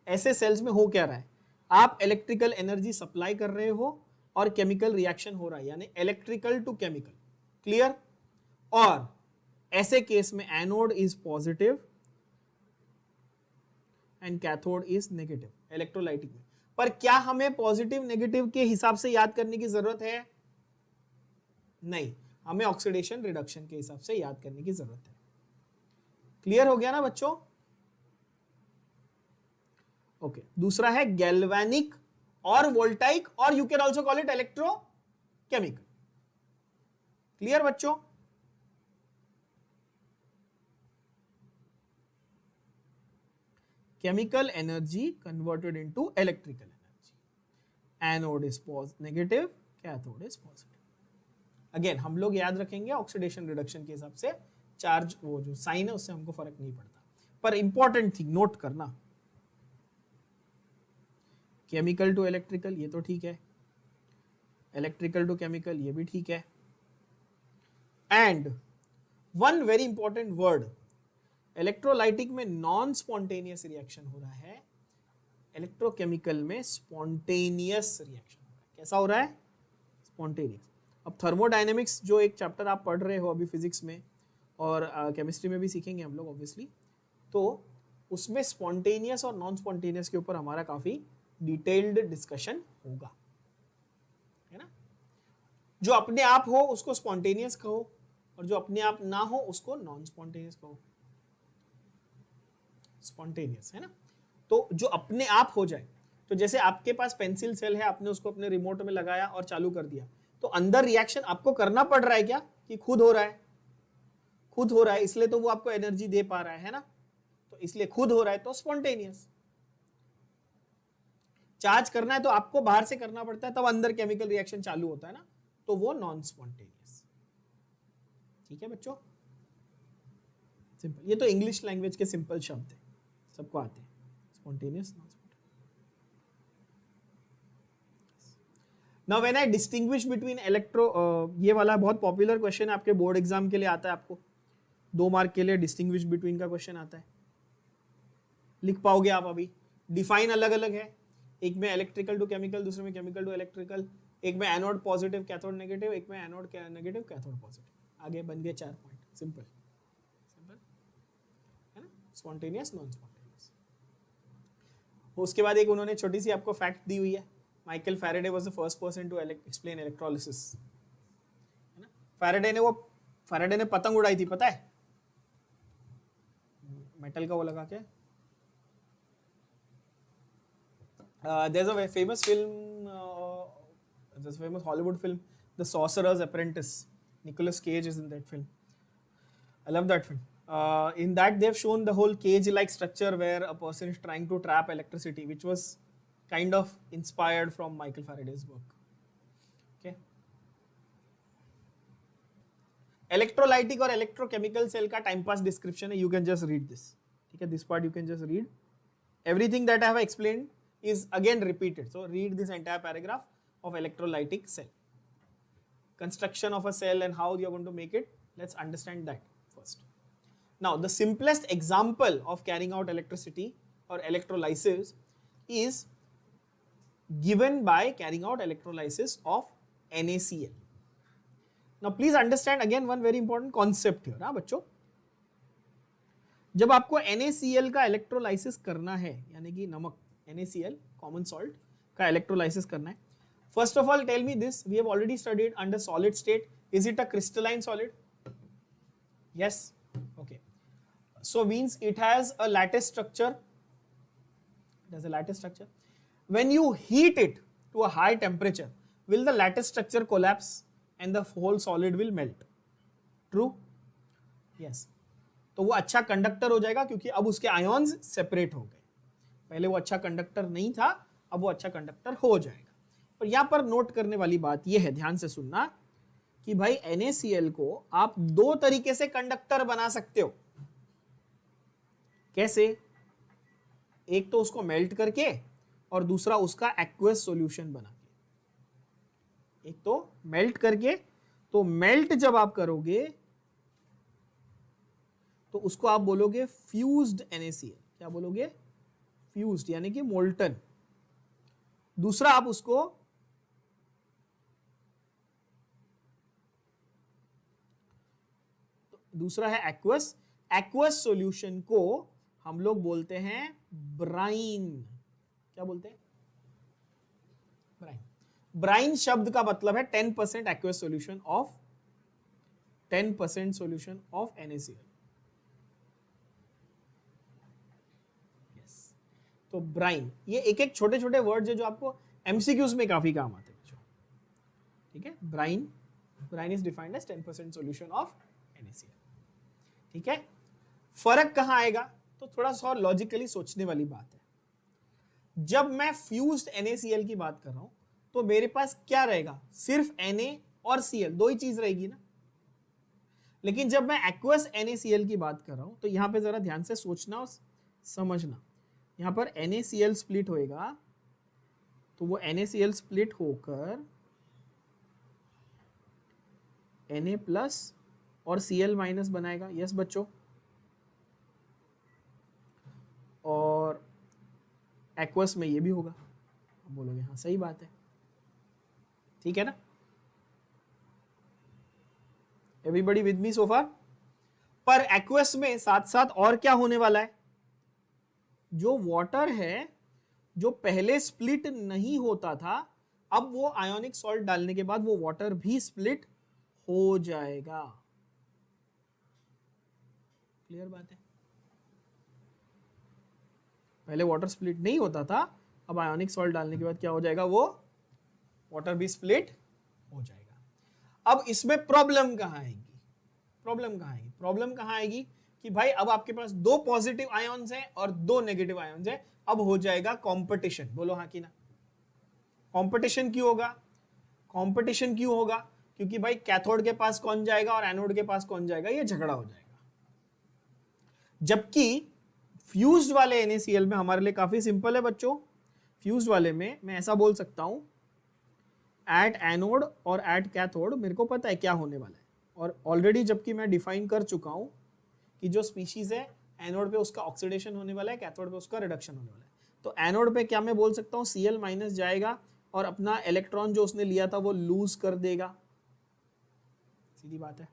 ऐसे सेल्स में हो क्या रहा है, आप इलेक्ट्रिकल एनर्जी सप्लाई कर रहे हो और केमिकल रिएक्शन हो रहा है, यानी इलेक्ट्रिकल टू केमिकल। क्लियर। और ऐसे केस में anode is positive and cathode is negative electrolytic में। पर क्या हमें पॉजिटिव नेगेटिव के हिसाब से याद करने की जरूरत है? नहीं, हमें ऑक्सीडेशन रिडक्शन के हिसाब से याद करने की जरूरत है। क्लियर हो गया ना बच्चों? ओके, दूसरा है गैल्वेनिक और वोल्टाइक, और you can also call it electrochemical. Clear बच्चों? chemical energy converted into electrical energy. Anode is negative, cathode is positive. Again हम लोग याद रखेंगे ऑक्सीडेशन रिडक्शन के हिसाब से, चार्ज वो जो साइन है उससे हमको फर्क नहीं पड़ता। पर इंपॉर्टेंट थिंग नोट करना, केमिकल टू इलेक्ट्रिकल ये तो ठीक है, इलेक्ट्रिकल टू केमिकल ये भी ठीक है, and one very important word, electrolytic में नॉन स्पॉन्टेनियस रिएक्शन हो रहा है, इलेक्ट्रोकेमिकल में स्पॉन्टेनियस रिएक्शन हो रहा है। कैसा हो रहा है? स्पॉन्टेनियस। अब थर्मोडायनेमिक्स जो एक चैप्टर आप पढ़ रहे हो अभी फिजिक्स में, और केमिस्ट्री में भी सीखेंगे हम लोग ऑब्वियसली, तो उसमें स्पॉन्टेनियस और नॉन स्पॉन्टेनियस के ऊपर हमारा काफी डिटेल्ड डिस्कशन होगा, है ना। जो अपने आप हो उसको स्पॉन्टेनियस कहो, और जो अपने आप ना हो उसको नॉन स्पॉन्टेनियस कहो। स्पॉन्टेनियस है ना, तो जो अपने आप हो जाए, तो जैसे आपके पास पेंसिल सेल है, आपने उसको अपने रिमोट में लगाया और चालू कर दिया, तो अंदर रिएक्शन आपको करना पड़ रहा है क्या, कि खुद हो रहा है? खुद हो रहा है, इसलिए तो वो आपको एनर्जी दे पा रहा है ना, तो इसलिए खुद हो रहा है तो स्पॉन्टेनियस। चार्ज करना है तो आपको बाहर से करना पड़ता है, तब अंदर केमिकल रिएक्शन चालू होता है ना, तो वो नॉन स्पॉन्टेनियस। ठीक है बच्चों, सिंपल। ये तो इंग्लिश लैंग्वेज के सिंपल शब्द है, सबको आते हैं, spontaneous non spontaneous. Now when I distinguish between electro, ये वाला बहुत पॉपुलर क्वेश्चन है, आपके बोर्ड एग्जाम के लिए आता है, आपको 2 मार्क के लिए डिस्टिंग्विश बिटवीन का क्वेश्चन आता है, लिख पाओगे आप अभी। डिफाइन अलग अलग है, एक में इलेक्ट्रिकल टू केमिकल, दूसरे में केमिकल टू इलेक्ट्रिकल, एक में एनोड पॉजिटिव कैथोड नेगेटिव, एक में एनोड नेगेटिव कैथोड पॉजिटिव। आगे बन गए 4 पॉइंट, सिंपल सिंपल है ना, स्पॉन्टेनियस नॉन स्पॉन्टेनियस। उसके बाद एक उन्होंने छोटी सी आपको फैक्ट दी हुई है, Michael Faraday was the first person to explain electrolysis, है ना। फैराडे ने पतंग उड़ाई थी, पता है, मेटल का वो लगा के। there's a famous film, there's a famous Hollywood film, The Sorcerer's Apprentice. Nicolas Cage is in that film. I love that film. In that they've shown the whole cage-like structure where a person is trying to trap electricity, which was kind of inspired from Michael Faraday's work. Okay. Electrolytic और electrochemical cell का time pass description है, you can just read this. ठीक है, this part you can just read. Everything that I have explained is again repeated. So read this entire paragraph of electrolytic cell. Construction of a cell and how you are going to make it. Let's understand that first. Now, the simplest example of carrying out electricity or electrolysis is given by carrying out electrolysis of NaCl. Now, please understand again one very important concept here, हाँ बच्चों. जब आपको NaCl का electrolysis करना है, यानी कि नमक NaCl कॉमन सॉल्ट का इलेक्ट्रोलाइसिस करना है, first of all tell me this, we have already studied under solid state, is it a crystalline solid? Yes. Okay. So means it has a lattice structure. It has a lattice structure. When you heat it to a high temperature, will the lattice structure collapse and the whole solid will melt? True? Yes. तो वो अच्छा conductor हो जाएगा क्योंकि अब उसके ions separate हो गए. पहले वो अच्छा कंडक्टर नहीं था, अब वो अच्छा कंडक्टर हो जाएगा. और यहां पर नोट करने वाली बात यह है, ध्यान से सुनना, कि भाई NaCl को आप दो तरीके से कंडक्टर बना सकते हो. कैसे? एक तो उसको मेल्ट करके और दूसरा उसका एक्वस सॉल्यूशन बना के. एक तो मेल्ट करके, तो मेल्ट जब आप करोगे तो उसको आप बोलोगे फ्यूज्ड NaCl. क्या बोलोगे? फ्यूज्ड, यानी कि मोल्टन. दूसरा आप उसको दूसरा है एक्वस. एक्वस सॉल्यूशन को हम लोग बोलते हैं ब्राइन. क्या बोलते हैं? ब्राइन. ब्राइन शब्द का मतलब है 10% aqueous solution of 10% solution of NaCl. Yes. तो ब्राइन, ये एक एक छोटे छोटे वर्ड्स है जो आपको MCQs में काफी काम आते हैं. ठीक है. Brine, brine is defined as 10% solution of NaCl. ठीक है. फर्क कहां आएगा? तो थोड़ा सा और लॉजिकली सोचने वाली बात है. जब मैं फ्यूज्ड NaCl की बात कर रहा हूं तो मेरे पास क्या रहेगा? सिर्फ Na और Cl, दो ही चीज रहेगी ना. लेकिन जब मैं एक्वस NaCl की बात कर रहा हूं तो यहां पे जरा ध्यान से सोचना और समझना. यहां पर NaCl स्प्लिट होएगा तो वो NaCl स्प्लिट होकर Na प्लस और Cl माइनस बनाएगा. यस बच्चों. और एक्वस में ये भी होगा. आप बोलोगे हाँ सही बात है. ठीक है ना? एवरीबॉडी विद मी सो फार? पर एक्वस में साथ साथ और क्या होने वाला है? जो वाटर है, जो पहले स्प्लिट नहीं होता था, अब वो आयोनिक सॉल्ट डालने के बाद वो वाटर भी स्प्लिट हो जाएगा. क्लियर बात है? पहले वाटर स्प्लिट नहीं होता था, अब आयोनिक सॉल्ट डालने के बाद क्या हो जाएगा? वो वाटर भी स्प्लिट हो जाएगा. अब इसमें प्रॉब्लम कहां आएगी? प्रॉब्लम कहां आएगी? प्रॉब्लम कहां आएगी कि भाई अब आपके पास दो पॉजिटिव आयॉन्स हैं और दो नेगेटिव आयॉन्स हैं. अब हो जाएगा कंपटीशन. बोलो हाँ कि ना? कंपटीशन क्यों होगा? कंपटीशन क्यों होगा? क्योंकि भाई कैथोड के पास कौन जाएगा और एनोड के पास कौन जाएगा, ये झगड़ा हो जाएगा. जबकि फ्यूज्ड वाले NaCl में हमारे लिए काफी सिंपल है बच्चों. फ्यूज्ड वाले में मैं ऐसा बोल सकता हूं, एट एनोड और एट कैथोड मेरे को पता है क्या होने वाला है. और ऑलरेडी जबकि मैं डिफाइन कर चुका हूं कि जो स्पीशीज है, एनोड पे उसका ऑक्सीडेशन होने वाला है, कैथोड पे उसका रिडक्शन होने वाला है. तो एनोड पे क्या मैं बोल सकता हूं? Cl माइनस जाएगा और अपना इलेक्ट्रॉन जो उसने लिया था वो लूज कर देगा. सीधी बात है.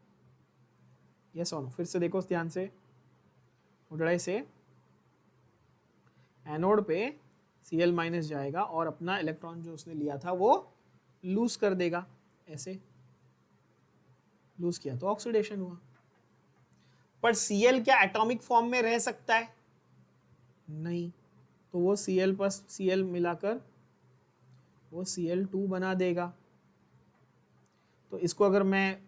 यस और नो? फिर से देखो ध्यान से. उड़ाई से एनोड पे Cl माइनस जाएगा और अपना इलेक्ट्रॉन जो उसने लिया था वो लूज कर देगा. ऐसे लूज किया तो ऑक्सीडेशन हुआ. पर Cl क्या एटॉमिक फॉर्म में रह सकता है? नहीं. तो वो Cl प्लस Cl मिलाकर वो Cl2 बना देगा. तो इसको अगर मैं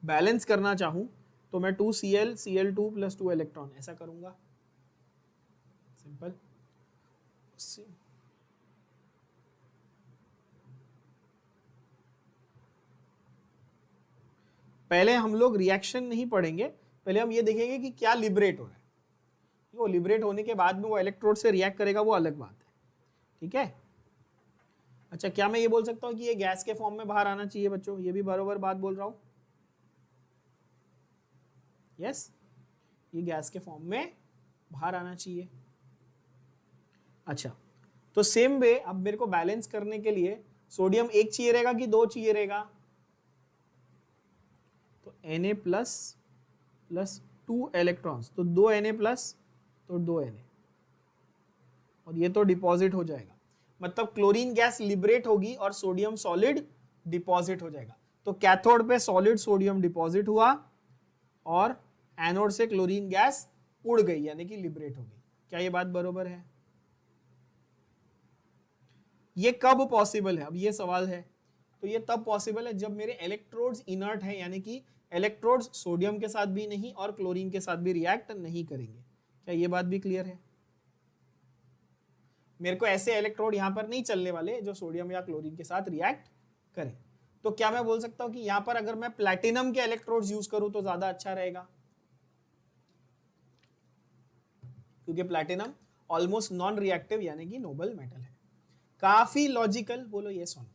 बैलेंस करना चाहूं तो मैं 2Cl Cl2 प्लस 2 इलेक्ट्रॉन ऐसा करूंगा. सिंपल. पहले हम लोग रिएक्शन नहीं पढ़ेंगे, पहले हम ये देखेंगे कि क्या लिबरेट हो रहा है. वो लिबरेट होने के बाद में वो इलेक्ट्रोड से रिएक्ट करेगा, वो अलग बात है. ठीक है. अच्छा, क्या मैं ये बोल सकता हूँ कि ये गैस के फॉर्म में बाहर आना चाहिए बच्चों? ये भी बराबर बात बोल रहा हूँ. यस, ये गैस के फॉर्म में बाहर आना चाहिए. अच्छा, तो सेम वे अब मेरे को बैलेंस करने के लिए सोडियम एक चाहिए रहेगा कि दो चाहिए रहेगा? तो Na प्लस प्लस 2 इलेक्ट्रॉन्स, तो 2 Na प्लस, तो 2 Na, और ये तो डिपॉजिट हो जाएगा, मतलब क्लोरीन गैस लिबरेट होगी और सोडियम सॉलिड डिपॉजिट हो जाएगा। तो कैथोड पे सॉलिड सोडियम डिपॉजिट हुआ और एनोड से क्लोरीन गैस उड़ गई, यानी कि लिबरेट हो गई। क्या ये बात बरोबर है? ये कब पॉसिबल है, अब ये सवाल है। तो ये तब पॉसिबल है जब मेरे इलेक्ट्रोड्स इनर्ट है, यानी कि इलेक्ट्रोड्स सोडियम के साथ भी नहीं और क्लोरीन के साथ भी रिएक्ट नहीं करेंगे। क्या ये बात भी क्लियर है? मेरे को ऐसे इलेक्ट्रोड यहां पर नहीं चलने वाले जो सोडियम या क्लोरीन के साथ रिएक्ट करें। तो क्या मैं बोल सकता हूं कि यहां पर अगर मैं प्लैटिनम के इलेक्ट्रोड्स यूज करूं तो ज्यादा अच्छा रहेगा, क्योंकि प्लैटिनम ऑलमोस्ट नॉन रिएक्टिव यानी कि नोबल मेटल है। काफी लॉजिकल, बोलो ये सुनो।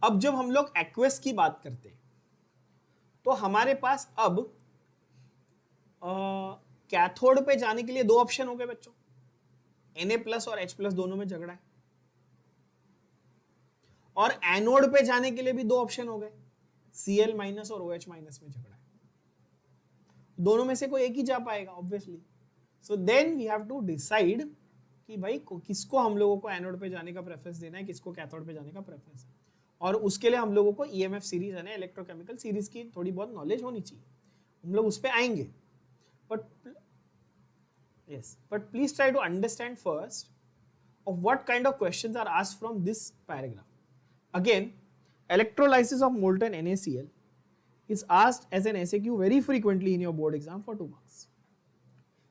अब जब हम लोग एक्वेस की बात करते हैं तो हमारे पास अब कैथोड पे जाने के लिए दो ऑप्शन हो गए बच्चों, Na प्लस और H प्लस दोनों में झगड़ा है, और एनोड पे जाने के लिए भी दो ऑप्शन हो गए, Cl माइनस और OH माइनस में झगड़ा है। दोनों में से कोई एक ही जा पाएगा obviously. So then we have to decide कि भाई किसको हम लोगों को एनोड पे जाने का प्रेफरेंस देना है, किसको कैथोड पे जाने का प्रेफरेंस है। और उसके लिए हम लोगों को EMF सीरीज यानी इलेक्ट्रोकेमिकल सीरीज की थोड़ी बहुत नॉलेज होनी चाहिए, हम लोग उस पर आएंगे। But please try to understand first of what kind of questions are asked from this paragraph. Again, electrolysis of molten NaCl is asked as an SAQ very frequently in your board exam for 2 marks.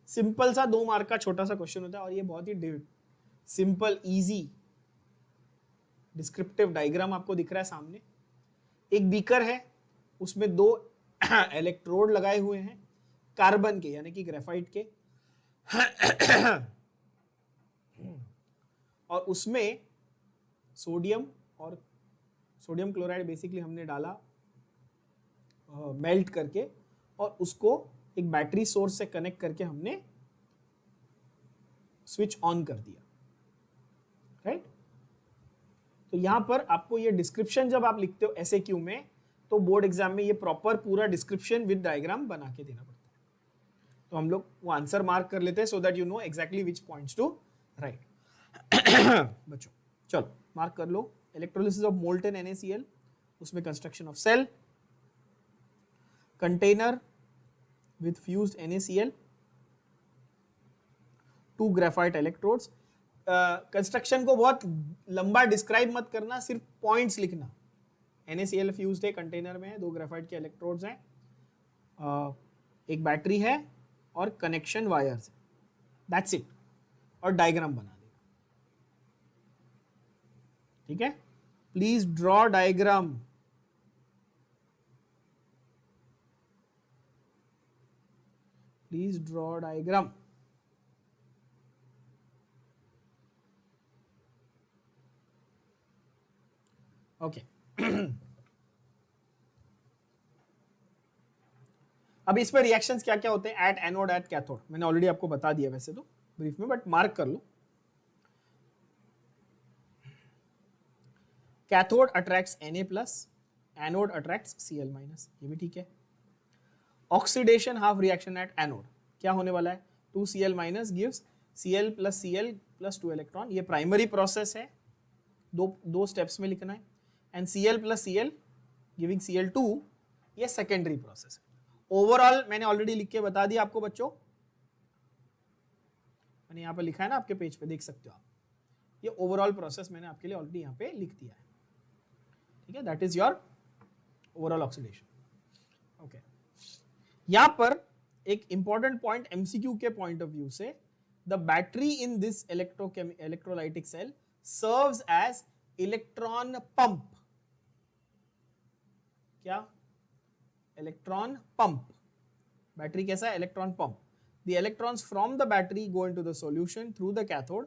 Simple सा 2 mark का छोटा सा question होता है, और ये बहुत ही simple easy descriptive diagram आपको दिख रहा है सामने। एक बीकर है, उसमें 2 इलेक्ट्रोड लगाए हुए हैं कार्बन के यानी कि ग्रेफाइट के, और उसमें सोडियम और सोडियम क्लोराइड बेसिकली हमने डाला मेल्ट करके, और उसको एक बैटरी सोर्स से कनेक्ट करके हमने स्विच ऑन कर दिया, राइट। तो यहां पर आपको ये डिस्क्रिप्शन जब आप लिखते हो एसएक्यू में, तो बोर्ड एग्जाम में ये प्रॉपर पूरा डिस्क्रिप्शन विद डायग्राम बना के देना पड़ता है। तो हम लोग वो आंसर मार्क कर लेते हैं so that you know exactly which points to write. बच्चों चलो मार्क कर लो। इलेक्ट्रोलिसिस ऑफ मोल्टन NaCl, उसमें construction of cell, container with fused NaCl, 2 graphite electrodes. Construction को बहुत लंबा डिस्क्राइब मत करना, सिर्फ पॉइंट्स लिखना। NaCl फ्यूज्ड है, कंटेनर में है, 2 ग्रेफाइट के इलेक्ट्रोड्स हैं, एक बैटरी है और कनेक्शन वायर्स है, दैट्स इट, और डायग्राम बना देना, ठीक है। Please draw diagram. Please draw diagram. Okay अब इस पर रिएक्शंस क्या क्या होते हैं एट एनोड एट कैथोड, मैंने ऑलरेडी आपको बता दिया वैसे तो ब्रीफ में, बट मार्क कर लो। Cathode attracts Na plus, anode attracts Cl minus, ये भी ठीक है। Oxidation half reaction at anode, क्या होने वाला है, 2Cl minus gives Cl plus Cl plus 2 electron, ये प्राइमरी प्रोसेस है, दो स्टेप्स में लिखना है। And Cl plus Cl giving Cl2, ये सेकेंडरी प्रोसेस है। ओवरऑल मैंने ऑलरेडी लिख के बता दिया आपको बच्चों, मैंने यहाँ पे लिखा है ना, आपके पेज पे देख सकते हो आप, ये ओवरऑल प्रोसेस मैंने आपके लिए ऑलरेडी यहाँ पे लिख दिया है, ठीक है। That is your overall oxidation. Okay, यहाँ पर एक इंपॉर्टेंट पॉइंट एमसीक्यू के पॉइंट ऑफ व्यू से, the battery in this electrolytic cell serves as electron pump. क्या? Electron pump. बैटरी कैसा है? Electron pump. The electrons from the battery go into the solution through the cathode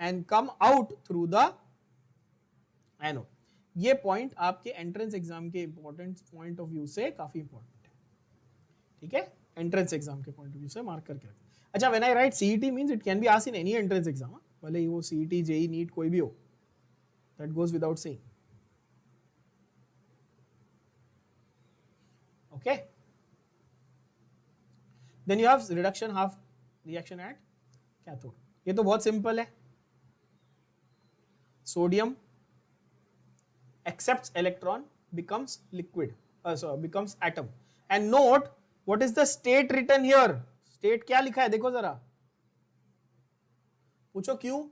and come out through the anode. ये point आपके entrance exam के important point of view से काफी important है, ठीक है। एंट्रेंस एग्जाम के पॉइंट ऑफ व्यू से मार्क करके रखें। अच्छा, when I right CET means it can be asked in any entrance exam, भले ही वो सीईटी जेई नीट कोई भी हो, that goes without saying. Okay, then you have reduction half reaction at cathode. ये तो बहुत सिंपल है. Sodium accepts electron, becomes liquid, becomes atom. And note what is the state written here. State क्या लिखा है देखो जरा. पूछो क्यों?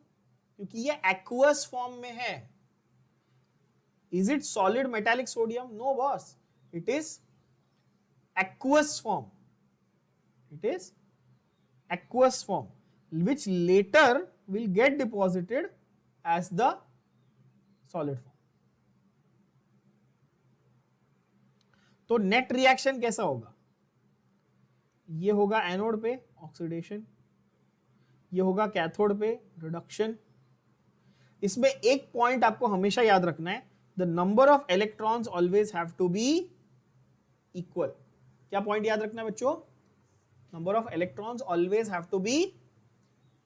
क्योंकि ये aqueous form में है. Is it solid metallic sodium? No boss. It is aqueous form. It is aqueous form, which later will get deposited as the solid form. तो नेट रिएक्शन कैसा होगा? ये होगा एनोड पे ऑक्सीडेशन, ये होगा कैथोड पे रिडक्शन. इसमें एक पॉइंट आपको हमेशा याद रखना है, the number of electrons always have to be equal. क्या पॉइंट याद रखना है बच्चों? Number of electrons always have to be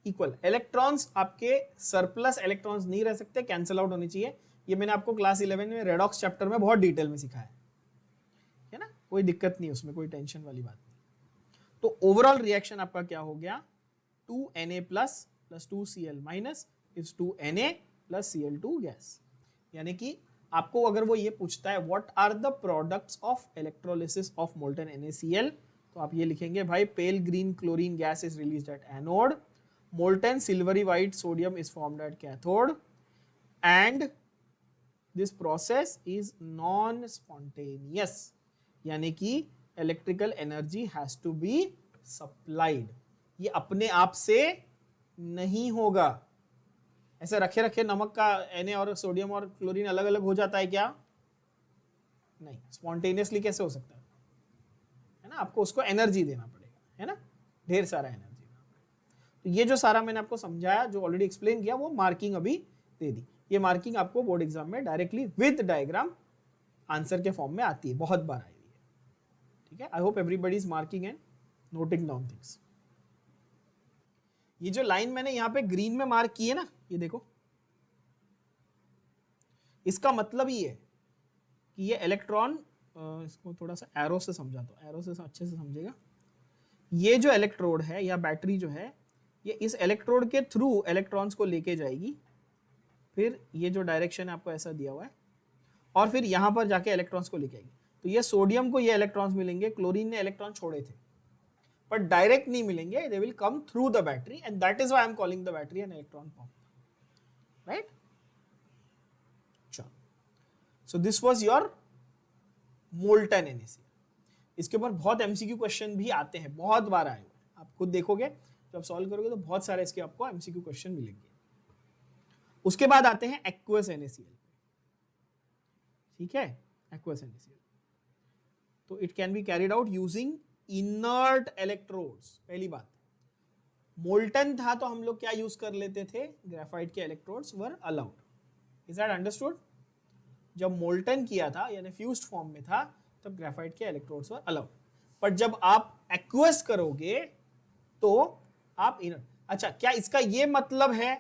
equal. Electrons आपके सरप्लस इलेक्ट्रॉन्स नहीं रह सकते, कैंसिल आउट होनी चाहिए. ये मैंने आपको क्लास 11 में रेडॉक्स चैप्टर में बहुत डिटेल में सिखाया है ना. कोई दिक्कत नहीं, उसमें कोई टेंशन वाली बात नहीं. तो ओवरऑल रिएक्शन आपका क्या हो गया? 2Na plus 2Cl minus is 2Na plus Cl2 gas. यानी कि आपको अगर वो ये पूछता है what are the products of electrolysis of molten NaCl, तो आप ये लिखेंगे भाई pale green chlorine gas is released at anode, molten silvery white sodium is formed at cathode, and this process is non spontaneous. यानी कि electrical energy has to be supplied. ये अपने आप से नहीं होगा. ऐसे रखे रखे नमक का Na और सोडियम और क्लोरीन अलग अलग हो जाता है क्या? नहीं. स्पॉन्टेनियसली कैसे हो सकता है ना? आपको उसको एनर्जी देना पड़ेगा, है ना, ढेर सारा एनर्जी. तो ये जो सारा मैंने आपको समझाया, जो ऑलरेडी एक्सप्लेन किया, वो मार्किंग अभी दे दी. ये मार्किंग आपको बोर्ड एग्जाम में डायरेक्टली विद डायग्राम आंसर के फॉर्म में आती है, बहुत बार आई हुई है. ठीक है, I hope everybody is marking and noting down things. ये जो लाइन मैंने यहाँ पे ग्रीन में मार्क की है ना, ये देखो, इसका मतलब ये है कि ये इलेक्ट्रॉन, इसको थोड़ा सा एरो से समझा, तो एरो से अच्छे से समझेगा. ये जो इलेक्ट्रोड है या बैटरी जो है, ये इस इलेक्ट्रोड के थ्रू इलेक्ट्रॉन्स को लेके जाएगी. फिर ये जो डायरेक्शन है आपको ऐसा दिया हुआ है, और फिर यहां पर जाके इलेक्ट्रॉन्स को लेके आएगी. तो ये सोडियम को ये इलेक्ट्रॉन्स मिलेंगे, क्लोरीन ने इलेक्ट्रॉन छोड़े थे, बट डायरेक्ट नहीं मिलेंगे, they will come through the battery, and that is why I am calling the battery an electron pump. Right? चलो, so this was your molten NaCl. इसके ऊपर बहुत MCQ क्वेश्चन भी आते हैं, बहुत बार आए हुए. आप खुद देखोगे, जब आप सॉल्व करोगे तो बहुत सारे इसके आपको MCQ क्वेश्चन मिलेंगे. उसके बाद आते हैं एक्वस NaCl. ठीक है, एक्वस NaCl. तो it can be carried out using inert electrodes. पहली बात, मोल्टन था तो हम लोग क्या यूज कर लेते थे? ग्रेफाइट के electrodes were allowed. Is that understood? जब मोल्टन किया था यानी फ्यूज्ड फॉर्म में था, तब ग्रेफाइट के इलेक्ट्रोड्स वर अलाउड. पर जब आप एक्वस करोगे तो आप इनर्ट. अच्छा, क्या इसका ये मतलब है,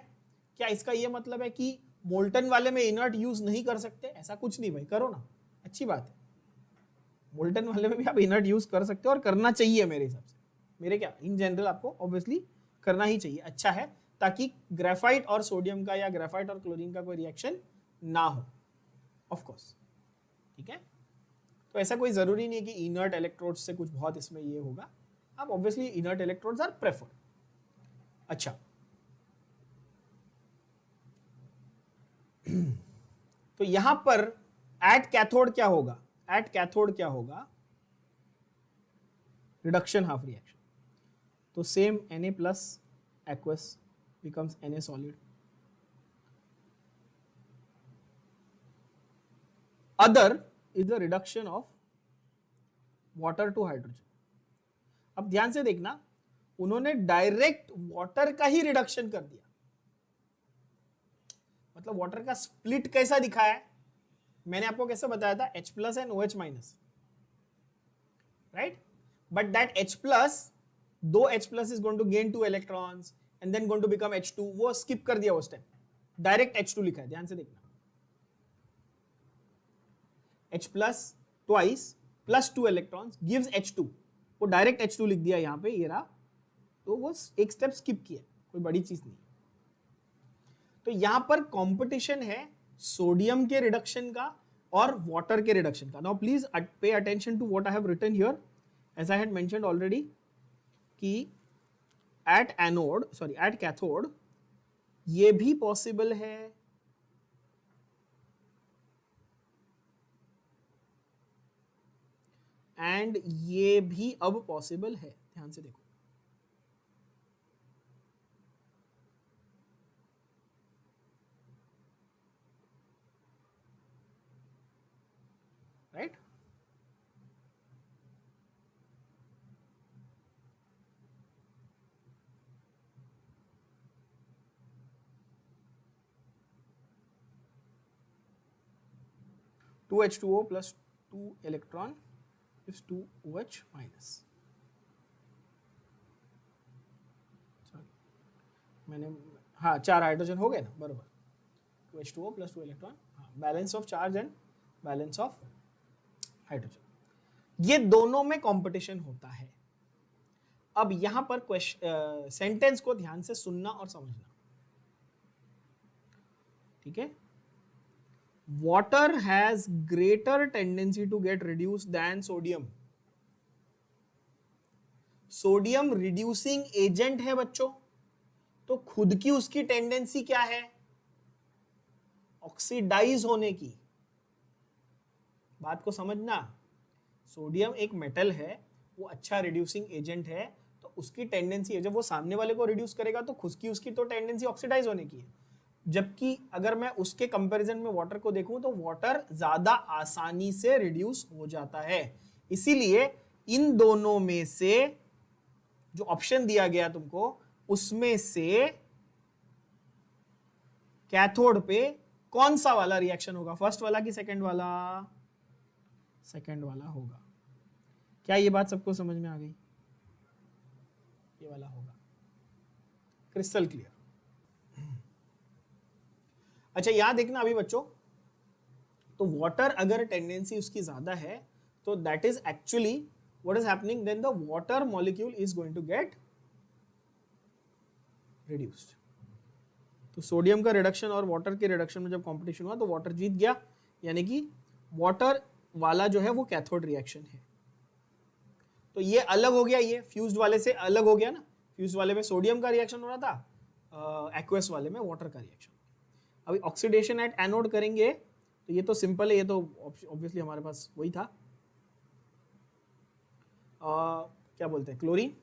क्या इसका ये मतलब है कि मोल्टन वाले में इनर्ट यूज नहीं कर सकते? ऐसा कुछ नहीं भाई, करो ना, अच्छी बात है. मोल्टन वाले में भी आप इनर्ट यूज कर सकते हो, और करना चाहिए मेरे हिसाब से. मेरे क्या, इन जनरल आपको ऑब्वियसली करना ही चाहिए, अच्छा है, ताकि ग्रेफाइट और सोडियम का या ग्रेफाइट और क्लोरीन का कोई रिएक्शन ना हो, ऑफ कोर्स. ठीक है, तो ऐसा कोई जरूरी नहीं है कि इनर्ट इलेक्ट्रोड्स से कुछ बहुत इसमें ये होगा. अब obviously inert electrodes are preferred. अच्छा, तो यहां पर एट कैथोड क्या होगा? एट कैथोड क्या होगा? Reduction half reaction. तो same Na plus aqueous becomes Na solid. Other is the reduction of water to hydrogen. अब ध्यान से देखना, उन्होंने डायरेक्ट वाटर का ही रिडक्शन कर दिया. मतलब वाटर का स्प्लिट कैसा दिखाया है? मैंने आपको कैसे बताया था? H plus and OH minus, right? But that H plus, दो H plus is going to gain 2 electrons and then going to become H2, वो स्किप कर दिया वो स्टेप, डायरेक्ट H2 लिखा है. ध्यान से देखना, H plus twice plus 2 electrons gives H2, वो डायरेक्ट H2 लिख दिया यहाँ पे, ये रहा, तो वो एक स्टेप स्किप किया, कोई बड़ी चीज नहीं। तो यहां पर कंपटीशन है सोडियम के रिडक्शन का और वाटर के रिडक्शन का। Now please pay attention to what I have written here, as I had mentioned already कि at anode, sorry at cathode ये भी पॉसिबल है एंड ये भी अब पॉसिबल है। ध्यान से देखो, right? Two H2O plus 2 electron is 2OH minus. मैंने, हाँ 4 हाइड्रोजन हो गए ना, बरोबर। 2H2O प्लस 2 इलेक्ट्रॉन, हाँ, balance of charge and balance of hydrogen, ये दोनों में कंपटीशन होता है। अब यहां पर सेंटेंस को ध्यान से सुनना और समझना, ठीक है? Water has greater tendency to get reduced than sodium. Sodium reducing agent है बच्चों, तो खुद की उसकी टेंडेंसी क्या है? ऑक्सीडाइज होने की। बात को समझना, सोडियम एक मेटल है, वो अच्छा रिड्यूसिंग एजेंट है, तो उसकी टेंडेंसी है, जब वो सामने वाले को रिड्यूस करेगा तो खुद की उसकी तो टेंडेंसी ऑक्सीडाइज होने की है। जबकि अगर मैं उसके कंपैरिजन में वाटर को देखूं तो वाटर ज्यादा आसानी से रिड्यूस हो जाता है। इसीलिए इन दोनों में से जो ऑप्शन दिया गया तुमको, उसमें से कैथोड पे कौन सा वाला रिएक्शन होगा? फर्स्ट वाला कि सेकंड वाला? सेकंड वाला होगा। क्या ये बात सबको समझ में आ गई? ये वाला होगा, क्रिस्टल क्लियर। अच्छा यहां देखना अभी बच्चों, तो वाटर अगर टेंडेंसी उसकी ज्यादा है तो that is actually what is happening, then the water molecule is going to get reduced. तो सोडियम का रिडक्शन और वाटर के रिडक्शन में जब कंपटीशन हुआ तो वाटर जीत गया, यानी कि वाटर वाला जो है वो कैथोड रिएक्शन है। तो ये अलग हो गया, ये फ्यूज्ड वाले से अलग हो गया ना। फ्यूज्ड वाले में सोडियम का रिएक्शन हो रहा था, एक्वस वाले में वाटर का रिएक्शन। अभी ऑक्सीडेशन एट एनोड करेंगे तो ये तो सिंपल है, ये तो ऑब्वियसली हमारे पास वही था, क्या बोलते हैं, क्लोरीन।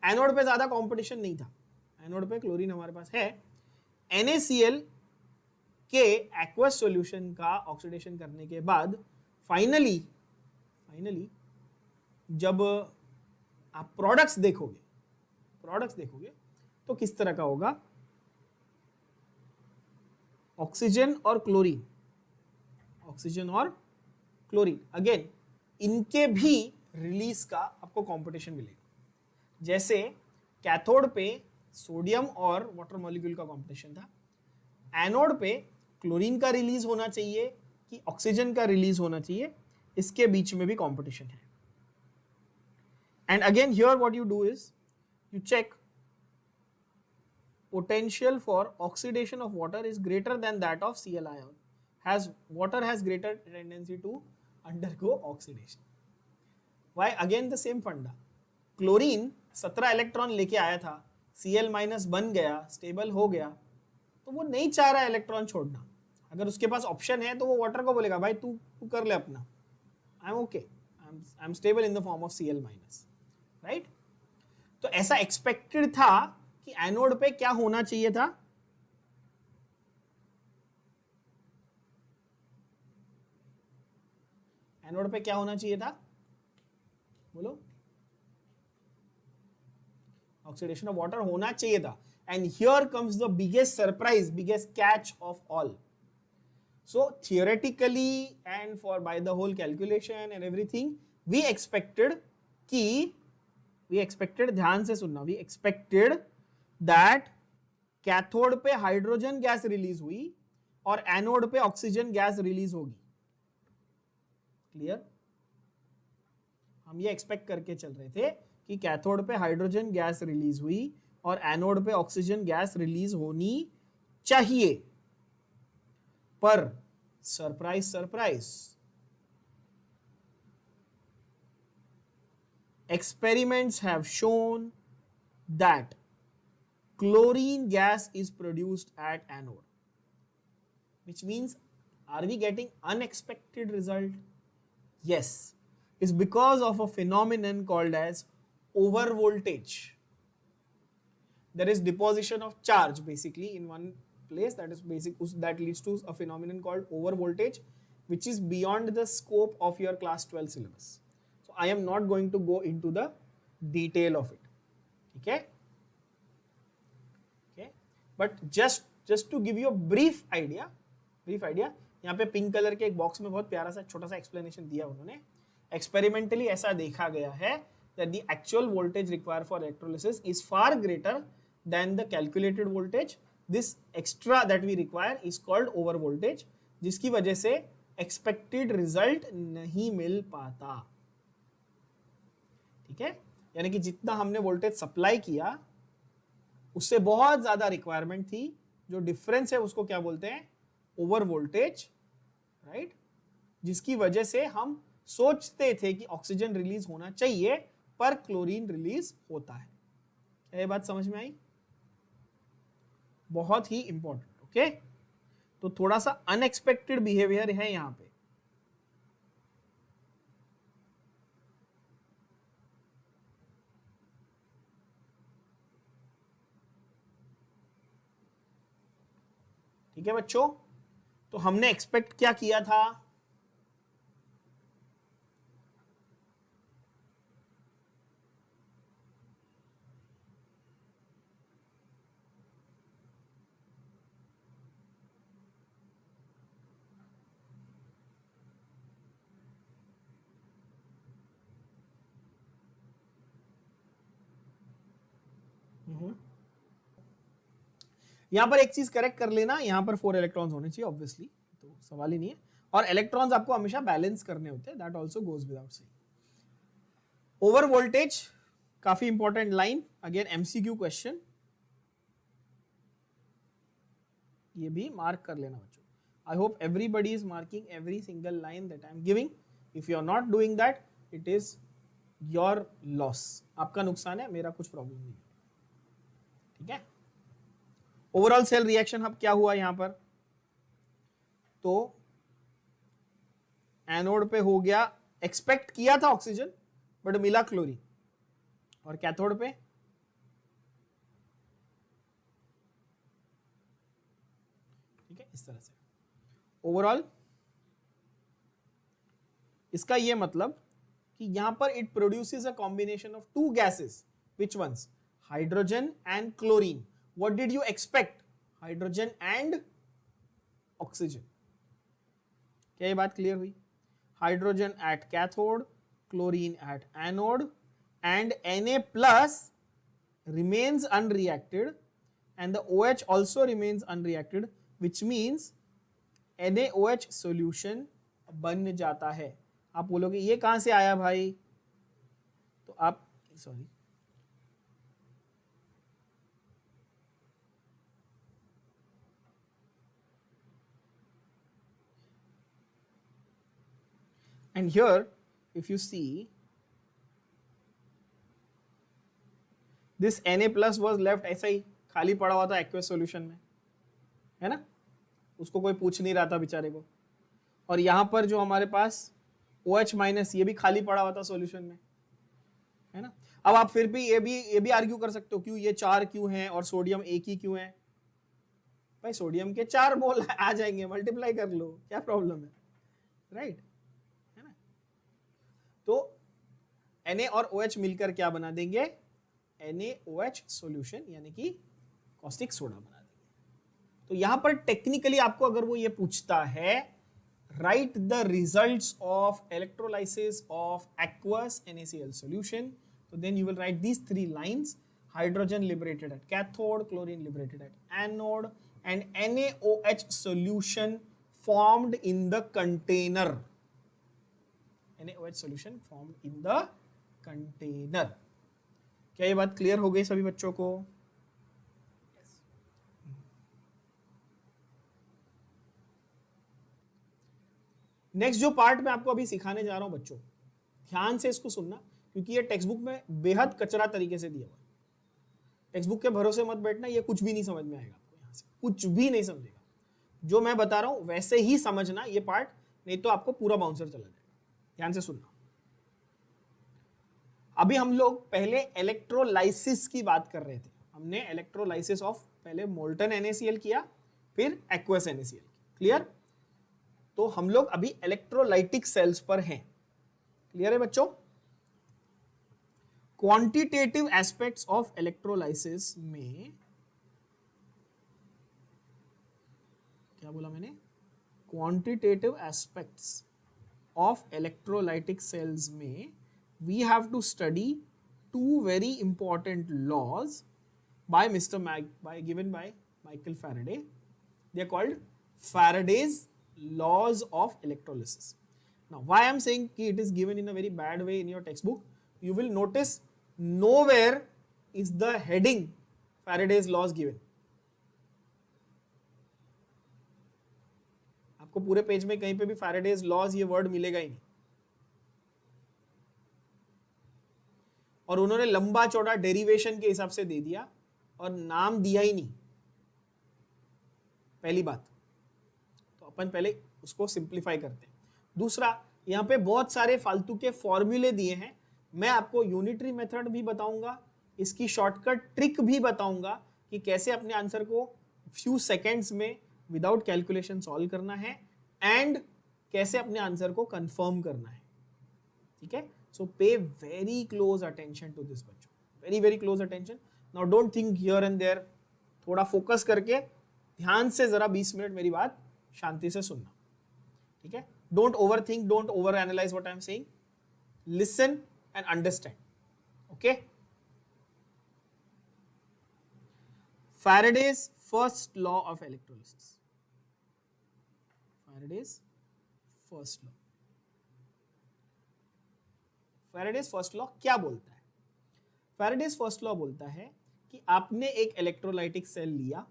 एनोड पे ज्यादा कंपटीशन नहीं था, एनोड पे क्लोरीन हमारे पास है। NaCl के एक्वस सॉल्यूशन का ऑक्सीडेशन करने के बाद फाइनली जब आप प्रोडक्ट्स देखोगे तो किस तरह का होगा? ऑक्सीजन और क्लोरीन, ऑक्सीजन और क्लोरीन, अगेन इनके भी रिलीज का आपको कंपटीशन मिलेगा। जैसे कैथोड पे सोडियम और वाटर मॉलिक्यूल का कंपटीशन था, एनोड पे क्लोरीन का रिलीज होना चाहिए कि ऑक्सीजन का रिलीज होना चाहिए, इसके बीच में भी कंपटीशन है। And again here what you do is you check potential for oxidation of water is greater than that of Cl ion. Water has greater tendency to undergo oxidation. Why? Again the same funda. Chlorine 17 electron लेके आया था, Cl minus बन गया, stable हो गया, तो वो नहीं चाह रहा इलेक्ट्रॉन छोड़ना। अगर उसके पास ऑप्शन है तो वो वाटर को बोलेगा भाई तू कर ले अपना, I am okay, I am stable in the form of Cl minus, right? तो ऐसा एक्सपेक्टेड था कि एनोड पे क्या होना चाहिए था? एनोड पे क्या होना चाहिए था? बोलो। ऑक्सीडेशन ऑफ वाटर होना चाहिए था। And here comes the biggest surprise, biggest catch of all. So theoretically and for by the whole calculation and everything, we expected, ध्यान से सुनना, वी एक्सपेक्टेड दैट कैथोड पे हाइड्रोजन गैस रिलीज हुई और anode पे ऑक्सीजन गैस रिलीज होगी। Clear? हम ये एक्सपेक्ट करके चल रहे थे कि कैथोड पे हाइड्रोजन गैस रिलीज हुई और एनोड पे ऑक्सीजन गैस रिलीज होनी चाहिए, पर surprise surprise, experiments have shown that chlorine gas is produced at anode, which means, are we getting unexpected result? Yes, it's because of a phenomenon called as overvoltage. There is deposition of charge basically in one place, that is basic, that leads to a phenomenon called overvoltage, which is beyond the scope of your class 12 syllabus. So I am not going to go into the detail of it. Okay, okay, but just to give you a brief idea, यहाँ पे pink colour के एक box में बहुत प्यारा सा छोटा सा एक्सप्लेनेशन दिया उन्होंने. एक्सपेरिमेंटली ऐसा देखा गया है that the actual voltage required for electrolysis is far greater than the calculated voltage. This extra that we require is called over voltage, जिसकी वजह से expected result नहीं मिल पाता. ठीक है, यानी कि जितना हमने वोल्टेज सप्लाई किया उससे बहुत ज्यादा रिक्वायरमेंट थी. जो डिफरेंस है उसको क्या बोलते हैं? ओवर वोल्टेज, राइट, जिसकी वजह से हम सोचते थे कि ऑक्सीजन रिलीज होना चाहिए पर क्लोरीन रिलीज होता है. क्या ये बात समझ में आई? बहुत ही इंपॉर्टेंट. ओके, तो थोड़ा सा अनएक्सपेक्टेड बिहेवियर है यहां पे. ठीक है बच्चों, तो हमने एक्सपेक्ट क्या किया था? यहां पर एक चीज करेक्ट कर लेना, यहां पर 4 इलेक्ट्रॉन्स होने चाहिए ऑब्वियसली, तो सवाल ही नहीं है. और इलेक्ट्रॉन्स आपको हमेशा बैलेंस करने होते हैं, that also goes without saying. Over voltage काफी important line, again MCQ question, ये भी मार्क कर लेना बच्चों. I hope everybody is marking every single line that I am giving. If you are not doing that, it is your loss, आपका नुकसान है, मेरा कुछ प्रॉब्लम नहीं है. ठीक है, ओवरऑल सेल रिएक्शन अब क्या हुआ यहां पर? तो एनोड पे हो गया, एक्सपेक्ट किया था ऑक्सीजन बट मिला क्लोरीन, और कैथोड पे ठीक है इस तरह से. ओवरऑल इसका ये मतलब कि यहां पर it produces a combination of two gases, which ones? Hydrogen and chlorine. What did you expect? Hydrogen and oxygen. क्या ये बात क्लियर हुई? Hydrogen at cathode, chlorine at anode, and Na plus remains unreacted, and the OH also remains unreacted, which means NaOH solution बन जाता है. आप बोलोगे ये कहां से आया भाई? तो आप sorry, and here if you see this Na plus was left ऐसा ही खाली पड़ा हुआ था एक्वस सॉल्यूशन में, है ना, उसको कोई पूछ नहीं रहा था बेचारे को. और यहां पर जो हमारे पास OH माइनस, ये भी खाली पड़ा हुआ था सॉल्यूशन में, है ना. अब आप फिर भी ये भी आर्ग्यू कर सकते हो क्यों ये 4 क्यों हैं और सोडियम एक ही क्यों है? भाई सोडियम के 4 मोल आ जाएंगे, मल्टीप्लाई कर लो, क्या प्रॉब्लम है, राइट, है ना. तो Na और OH मिलकर क्या बना देंगे? NaOH सॉल्यूशन, यानी कि कॉस्टिक सोडा बना देंगे. तो यहां पर टेक्निकली आपको अगर वो ये पूछता है, write the results of electrolysis of aqueous NaCl solution, तो then you will write these 3 lines: hydrogen liberated at cathode, chlorine liberated at anode, and NaOH solution formed in the container. NaOH solution formed in the container. क्या ये बात clear हो गई सभी बच्चों को? Next जो पार्ट मैं आपको अभी सिखाने जा रहा हूं बच्चों, ध्यान से इसको सुनना, क्योंकि ये टेक्स्ट बुक में बेहद कचरा तरीके से दिया हुआ है। टेक्स्ट बुक के भरोसे मत बैठना, ये कुछ भी नहीं समझ में आएगा आपको, यहां से कुछ भी नहीं समझेगा। जो मैं बता रहा हूं वैसे ही समझना ये पार्ट, नहीं तो आपको पूरा बाउंसर चला जाएगा। ध्यान से सुनना। अभी हम लोग पहले इलेक्ट्रोलाइसिस की बात कर रहे थे। हमने इलेक्ट्रोलाइसिस ऑफ पहले मोल्टन NaCl किया, फिर एक्वस NaCl। क्लियर? तो हम लोग अभी इलेक्ट्रोलाइटिक सेल्स पर हैं। क्लियर है बच्चों? क्वांटिटेटिव एस्पेक्ट्स ऑफ इलेक्ट्रोलाइसिस में, क्या बोला मैंने? Quantitative aspects of electrolytic cells में we have to study two very important laws given by Michael Faraday. They are called Faraday's laws of electrolysis. Now, why I am saying कि it is given in a very bad way in your textbook? You will notice nowhere is the heading Faraday's laws given. आपको पूरे page में कहीं पे भी Faraday's laws ये word मिलेगा ही नहीं, और उन्होंने लंबा चौड़ा डेरिवेशन के हिसाब से दे दिया और नाम दिया ही नहीं। पहली बात तो अपन पहले उसको सिंप्लीफाई करते हैं। दूसरा, यहां पे बहुत सारे फालतू के फॉर्मूले दिए हैं। मैं आपको यूनिटरी मेथड भी बताऊंगा, इसकी शॉर्टकट ट्रिक भी बताऊंगा कि कैसे अपने आंसर को फ्यू सेकेंड्स में विदाउट कैलकुलेशन सॉल्व करना है, एंड कैसे अपने आंसर को कंफर्म करना है। ठीक है? So pay very close attention to this बच्चों, very close attention. Now don't think here and there, थोड़ा फोकस करके ध्यान से जरा 20 मिनट मेरी बात शांति से सुनना। ठीक है? Don't overthink, don't overanalyze what I am saying. Listen and understand. Okay? Faraday's first law of electrolysis. Faraday's first law. Faraday's first law क्या बोलता है? Faraday's first law बोलता है कि आपने एक इलेक्ट्रोलाइटिक सेल लिया,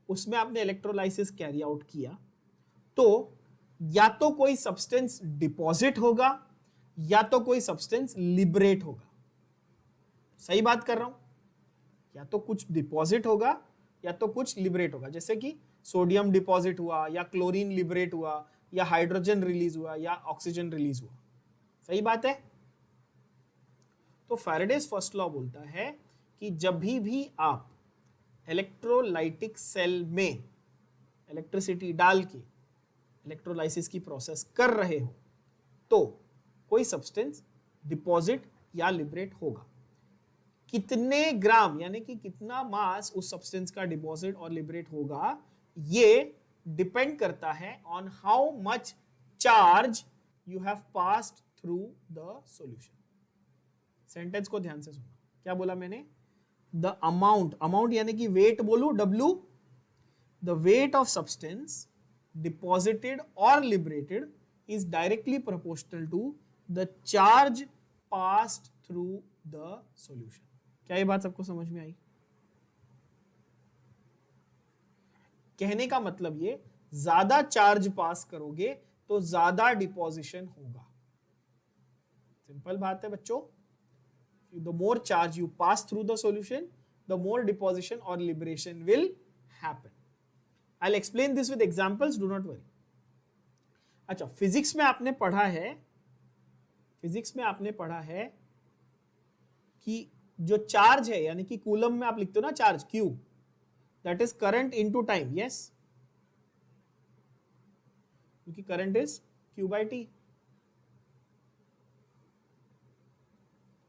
उसमें आपने इलेक्ट्रोलाइसिस कैरी आउट किया, तो या तो कोई सब्सटेंस डिपॉजिट होगा या तो कोई सब्सटेंस लिबरेट होगा। सही बात कर रहा हूं? या तो कुछ डिपॉजिट होगा या तो कुछ लिबरेट होगा। जैसे कि सोडियम डिपॉजिट हुआ, या क्लोरीन लिबरेट हुआ, या हाइड्रोजन रिलीज हुआ, या ऑक्सीजन रिलीज हुआ। सही बात है? तो फैराडेज फर्स्ट लॉ बोलता है कि जब भी आप इलेक्ट्रोलाइटिक सेल में इलेक्ट्रिसिटी डाल के इलेक्ट्रोलाइसिस की प्रोसेस कर रहे हो, तो कोई सब्सटेंस डिपॉजिट या लिबरेट होगा। कितने ग्राम यानी कि कितना मास उस सब्सटेंस का डिपॉजिट और लिबरेट होगा, ये डिपेंड करता है on how much charge you have passed through the solution. Sentence को ध्यान से सुनना। क्या बोला मैंने? द अमाउंट यानी कि वेट बोलू, W, the weight of substance deposited और liberated is directly proportional to the charge passed through the solution. क्या ये बात सबको समझ में आई? कहने का मतलब ये, ज्यादा चार्ज पास करोगे तो ज्यादा डिपॉजिशन होगा। सिंपल बात है बच्चों। The more charge you pass through the solution, the more deposition or liberation will happen. I'll explain this with examples, do not worry. अच्छा, फिजिक्स में आपने पढ़ा है कि जो चार्ज है यानी कि कूलम में आप लिखते हो ना charge Q, that is current into time, yes? क्योंकि current is Q by T.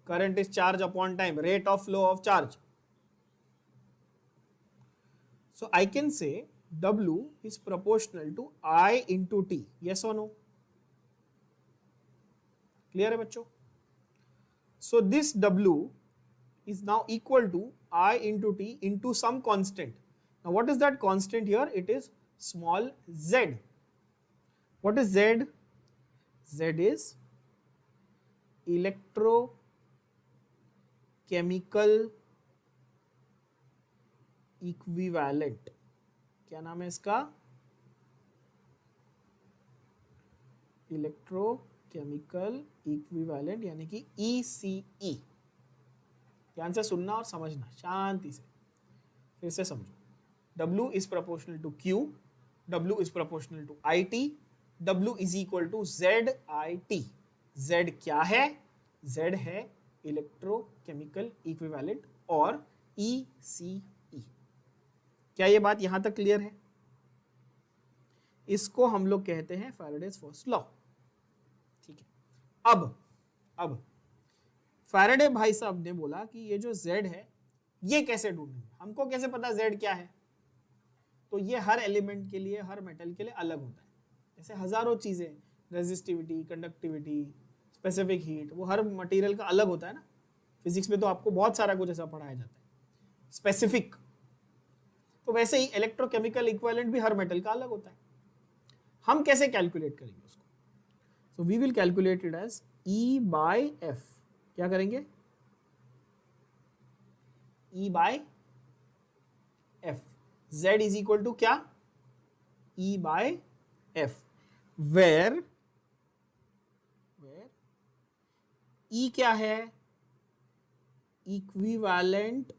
Current is charge upon time, rate of flow of charge. So I can say W is proportional to I into T. Yes or no? Clear है बच्चों? So this W is now equal to I into T into some constant. Now what is that constant here? It is small z. What is Z? Z is electro chemical equivalent, क्या नाम है इसका, electrochemical equivalent यानी कि ECE। ध्यान से सुनना और समझना शांति से, फिर से समझो। W is proportional to Q, W is proportional to IT, W is equal to ZIT। Z क्या है? Z है इलेक्ट्रोकेमिकल इक्विवेलेंट और ECE। क्या ये बात यहां तक क्लियर है? इसको हम लोग कहते हैं फैराडेज फर्स्ट लॉ। ठीक है, अब फैराडे भाई साहब ने बोला कि ये जो Z है ये कैसे ढूंढेंगे, हमको कैसे पता Z क्या है? तो ये हर एलिमेंट के लिए, हर मेटल के लिए अलग होता है। जैसे हजारों चीजें, रेजिस्टिविटी, कंडक्टिविटी, स्पेसिफिक हीट, वो हर मटेरियल का अलग होता है ना। फिजिक्स में तो आपको बहुत सारा कुछ ऐसा पढ़ाया जाता है स्पेसिफिक। तो वैसे ही इलेक्ट्रोकेमिकल इक्विवेलेंट भी हर मेटल का अलग होता है। हम कैसे कैलकुलेट करेंगे उसको? So we will calculate it as E/F। क्या करेंगे? E/F। Z is equal to क्या? E/F, वेयर E क्या है? Equivalent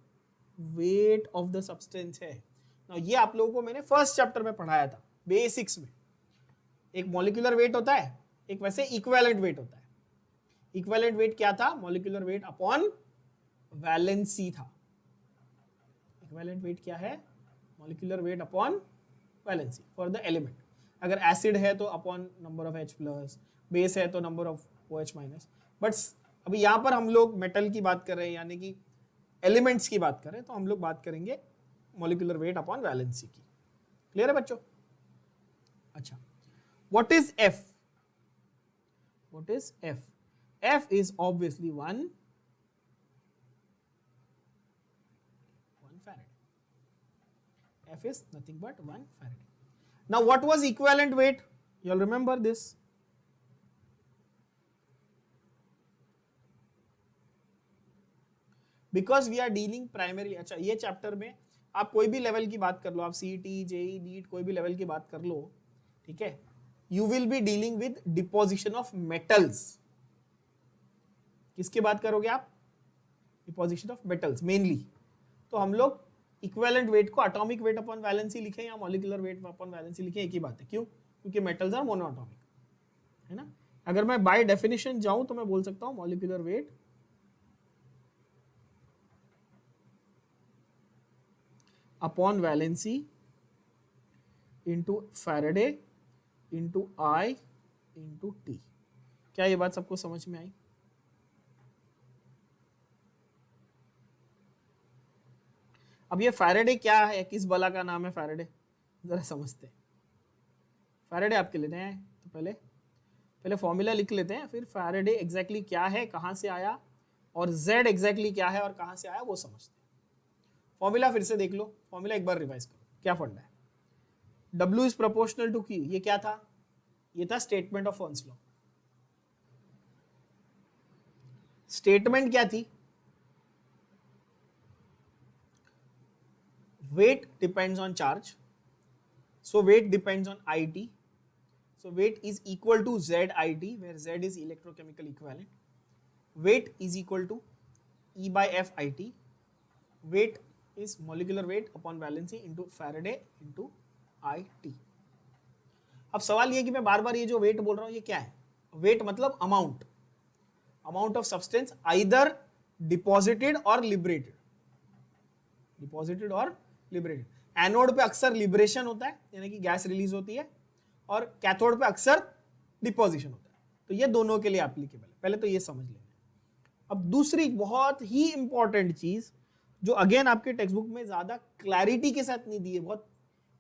weight of the substance है। Now, ये आप लोगों को मैंने फर्स्ट चैप्टर में पढ़ाया था बेसिक्स में। एक मॉलिक्यूलर वेट होता है, एक वैसे इक्विवेलेंट वेट होता है। इक्विवेलेंट वेट क्या था? मॉलिक्यूलर वेट अपॉन वैलेंसी था। इक्विवेलेंट वेट क्या है? Molecular weight upon valency for the element. अगर एसिड है तो upon number of H+, base है तो नंबर ऑफ OH-। बट अभी यहां पर हम लोग मेटल की बात कर रहे हैं, यानी कि एलिमेंट्स की बात करें, तो हम लोग बात करेंगे मॉलिक्यूलर वेट अपॉन वैलेंसी की। क्लियर है बच्चों? अच्छा, what is F? What is F? F is obviously 1 farad. F is nothing but 1 farad. Now what was equivalent weight? You'll remember this. Because we are dealing primarily, अच्छा ये chapter में आप कोई भी लेवल की बात कर लो, आप CET, JEE, NEET कोई भी लेवल की बात कर लो, ठीक है, you will be dealing with deposition of metals। किसकी बात करोगे आप? Deposition of metals mainly. तो हम लोग इक्विवेलेंट वेट को एटॉमिक वेट अपॉन वैलेंसी लिखें या मॉलिक्यूलर वेट अपॉन वैलेंसी लिखें, एक ही बात है। क्यों? क्योंकि मेटल्स आर मोनोएटॉमिक, है ना। अगर मैं बाय डेफिनेशन जाऊं तो मैं बोल सकता हूं molecular weight upon valency into Faraday into I into T। क्या ये बात सबको समझ में आई? अब ये फैराडे क्या है, किस बला का नाम है फैराडे, जरा समझते हैं। फैराडे आपके लेते हैं तो पहले फॉर्मूला लिख लेते हैं, फिर फैराडे एग्जैक्टली क्या है, कहां से आया, और Z एग्जैक्टली क्या है और कहां से आया वो समझते हैं। फॉर्मूला फिर से देख लो, फॉर्मूला एक बार रिवाइज करो। क्या फंडा है? W is proportional to Q। ये क्या था? ये था स्टेटमेंट ऑफ फर्न्स लॉ। स्टेटमेंट क्या थी? Weight depends on charge, so weight depends on IT, so weight is equal to ZIT, where Z is electrochemical equivalent. Weight is equal to E/F IT. Weight is molecular weight upon valency into Faraday into IT. अब सवाल ये कि मैं बार बार ये जो wait बोल रहा हूं ये क्या है? वेट मतलब amount of substance either deposited और लिबरेटेड। एनोड पे अक्सर लिबरेशन होता है, यानी कि गैस रिलीज होती है, और कैथोड पे अक्सर डिपोजिशन होता है। तो ये दोनों के लिए एप्लीकेबल है, पहले तो ये समझ लेना। अब दूसरी बहुत ही इंपॉर्टेंट चीज जो अगेन आपके टेक्स्ट बुक में ज्यादा क्लैरिटी के साथ नहीं दी है, बहुत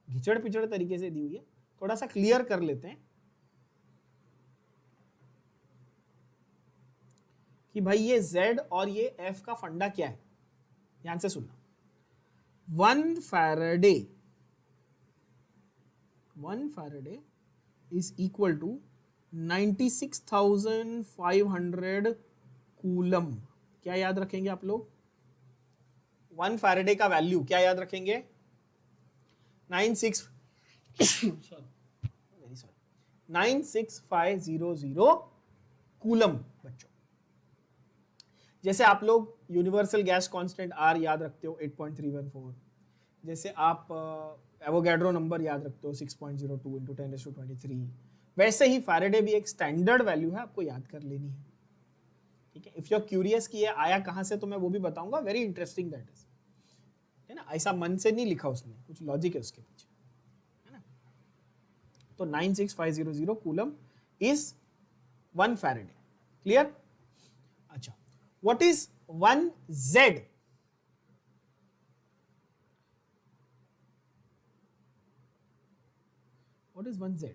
घिचड़ पिचड़ तरीके से दी हुई है, थोड़ा सा क्लियर कर लेते हैं कि भाई ये Z और ये F का फंडा क्या है। ध्यान से सुनना। 1 Faraday is equal to 96,500 coulomb. क्या याद रखेंगे आप लोग? 1 फैराडे का वैल्यू क्या याद रखेंगे? 96500 कूलम बच्चों। जैसे आप लोग यूनिवर्सल गैस कांस्टेंट R याद रखते हो 8.314, जैसे आप एवोगैड्रो नंबर याद रखते हो 6.02 × 10⁻23, वैसे ही फैराडे भी एक स्टैंडर्ड वैल्यू है, आपको याद कर लेनी है। ठीक है, इफ यू आर क्यूरियस कि ये आया कहां से तो मैं वो भी बताऊंगा, वेरी इंटरेस्टिंग दैट इज, है ना, ऐसा मन से नहीं लिखा उसने, कुछ लॉजिक है उसके पीछे, है ना। तो 96500 कूलम इज 1 फैराडे, क्लियर? अच्छा, what is 1 Z? What is 1 Z?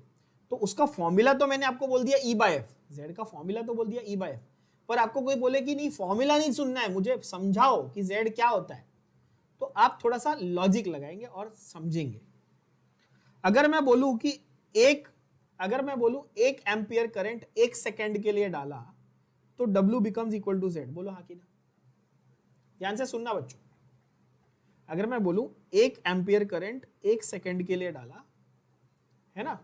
तो उसका फॉर्मूला तो मैंने आपको बोल दिया E/F, Z का फॉर्मूला तो बोल दिया E/F, पर आपको कोई बोले कि नहीं फॉर्मूला नहीं सुनना है, मुझे समझाओ कि Z क्या होता है, तो आप थोड़ा सा लॉजिक लगाएंगे और समझेंगे। अगर मैं बोलूं कि एक एम्पियर करंट 1 सेकेंड के लिए डाला तो W becomes equal to Z, बोलो हाँ कि ना? ध्यान से सुनना बच्चों, अगर मैं बोलूं 1 एम्पियर करंट 1 सेकेंड के लिए डाला, है ना,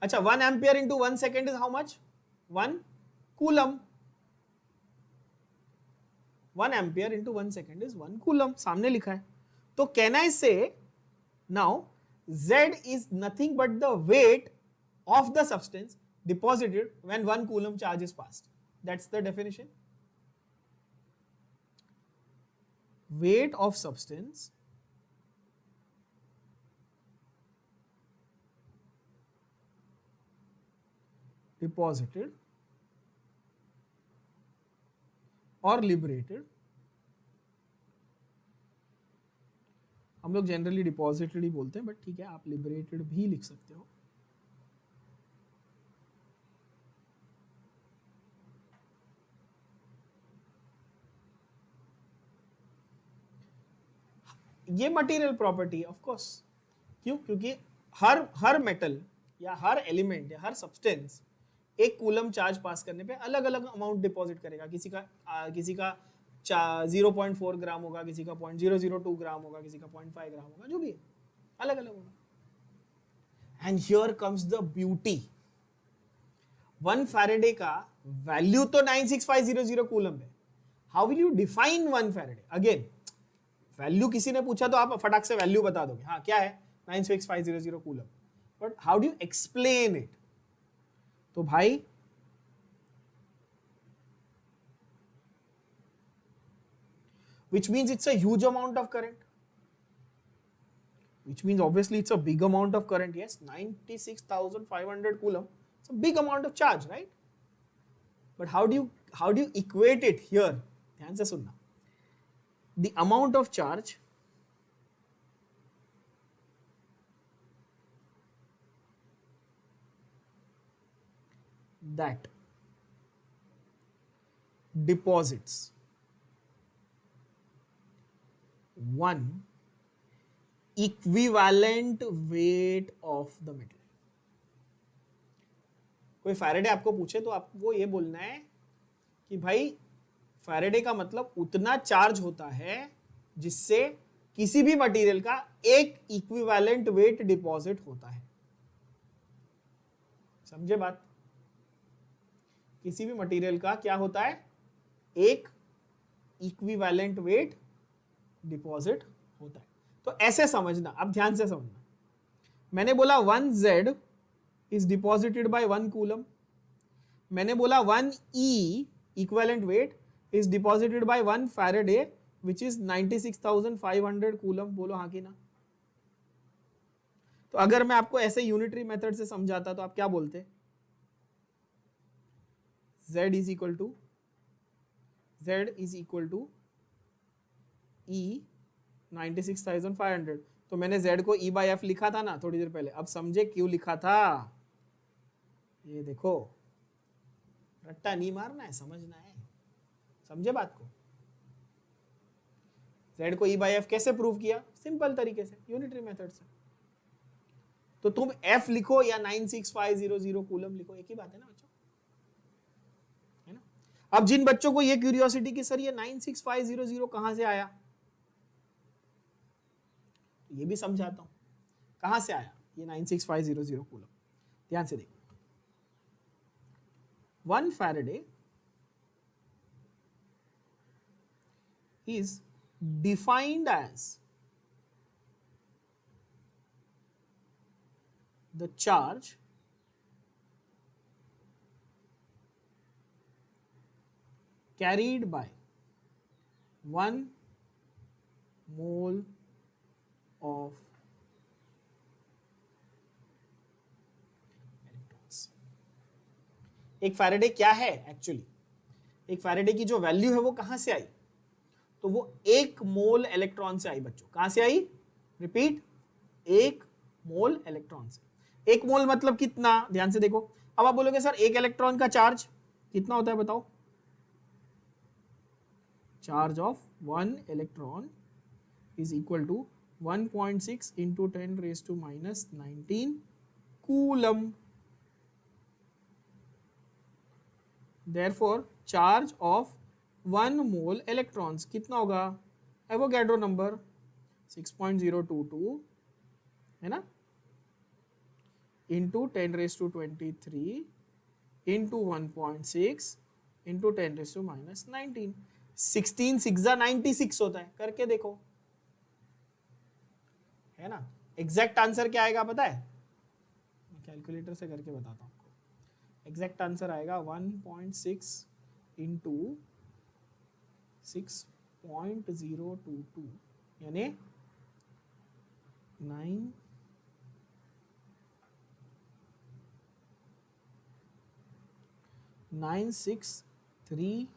अच्छा 1 ampere into 1 second is how much? 1 coulomb. 1 ampere into 1 second is 1 coulomb, सामने लिखा है। तो कैन आई से now Z is nothing but the weight of the substance deposited when 1 coulomb charge is passed. That's the definition. Weight of substance deposited or liberated, हम लोग generally deposited ही बोलते हैं, but ठीक है आप लिबरेटेड भी लिख सकते हो। ये मटेरियल प्रॉपर्टी ऑफ कोर्स, क्यों? क्योंकि हर मेटल या हर एलिमेंट या हर सब्सटेंस एक कूलम चार्ज पास करने पे अलग अलग अमाउंट डिपॉजिट करेगा। किसी का 0.4 ग्राम होगा, किसी का 0.002 ग्राम होगा, किसी का 0.5 ग्राम होगा, जो भी है अलग अलग होगा। And here comes the beauty, 1 Faraday का वैल्यू तो 96500 कूलम है। How will you define 1 Faraday? Again value किसी ने पूछा तो आप फटाक से वैल्यू बता दोगे, हाँ क्या है 96500 coulomb, but how do you explain it? तो भाई which means it's a huge amount of current, which means obviously it's a big amount of current. Yes, 96,500 coulomb, it's a big amount of charge, right? But how do you equate it here? ध्यान से सुनना, the amount of charge that deposits 1 equivalent weight of the metal. कोई Faraday आपको पूछे तो आपको ये बोलना है कि भाई फैराडे का मतलब उतना चार्ज होता है जिससे किसी भी मटेरियल का एक इक्विवेलेंट वेट डिपॉजिट होता है। समझे बात? किसी भी मटेरियल का क्या होता है? एक इक्विवेलेंट वेट डिपॉजिट होता है। तो ऐसे समझना, अब ध्यान से समझना, मैंने बोला 1 Z is deposited by 1 coulomb, मैंने बोला 1 E equivalent weight is deposited by 1 Faraday which is 96,500 coulomb, बोलो हाँ कि ना? तो अगर मैं आपको ऐसे यूनिटरी मेथड से समझाता तो आप क्या बोलते? Z is equal to E 96,500। तो मैंने Z को E/F लिखा था ना थोड़ी देर पहले, अब समझे क्यों लिखा था? ये देखो, रट्टा नहीं मारना है, समझना है। समझे बात को? Z को E/F कैसे प्रूव किया? सिंपल तरीके से, यूनिटरी मेथड से। तो तुम F लिखो या 96500 कूलम लिखो, एक ही बात है ना बच्चों, है ना? अब जिन बच्चों को ये क्यूरियोसिटी कि सर ये 96500 कहां से आया, ये भी समझाता हूं कहां से आया ये 96500 कूलम। ध्यान से देखो, 1 Faraday is defined as the charge carried by 1 mole of electrons। एक फैराडे क्या है एक्चुअली, एक फैराडे की जो वैल्यू है वो कहां से आई, तो वो 1 मोल इलेक्ट्रॉन से आई बच्चों। कहां से आई, रिपीट, 1 मोल इलेक्ट्रॉन से। 1 मोल मतलब कितना, ध्यान से देखो। अब आप बोलोगे सर 1 इलेक्ट्रॉन का चार्ज कितना होता है बताओ। Charge of 1 electron is equal to 1.6 into 10 raised to minus 19 coulomb. Therefore, charge of 1 mole electrons कितना होगा, एवोगैड्रो नंबर 6.022 है ना, into 10 raised to 23 into 1.6 into 10 raised to minus 19। 16 6 96 होता है, करके देखो, है ना। एग्जैक्ट आंसर क्या आएगा पता है, मैं कैलकुलेटर से करके बताता हूँ आपको। एग्जैक्ट आंसर आएगा 1.6 इंटू 6.022 यानी 96352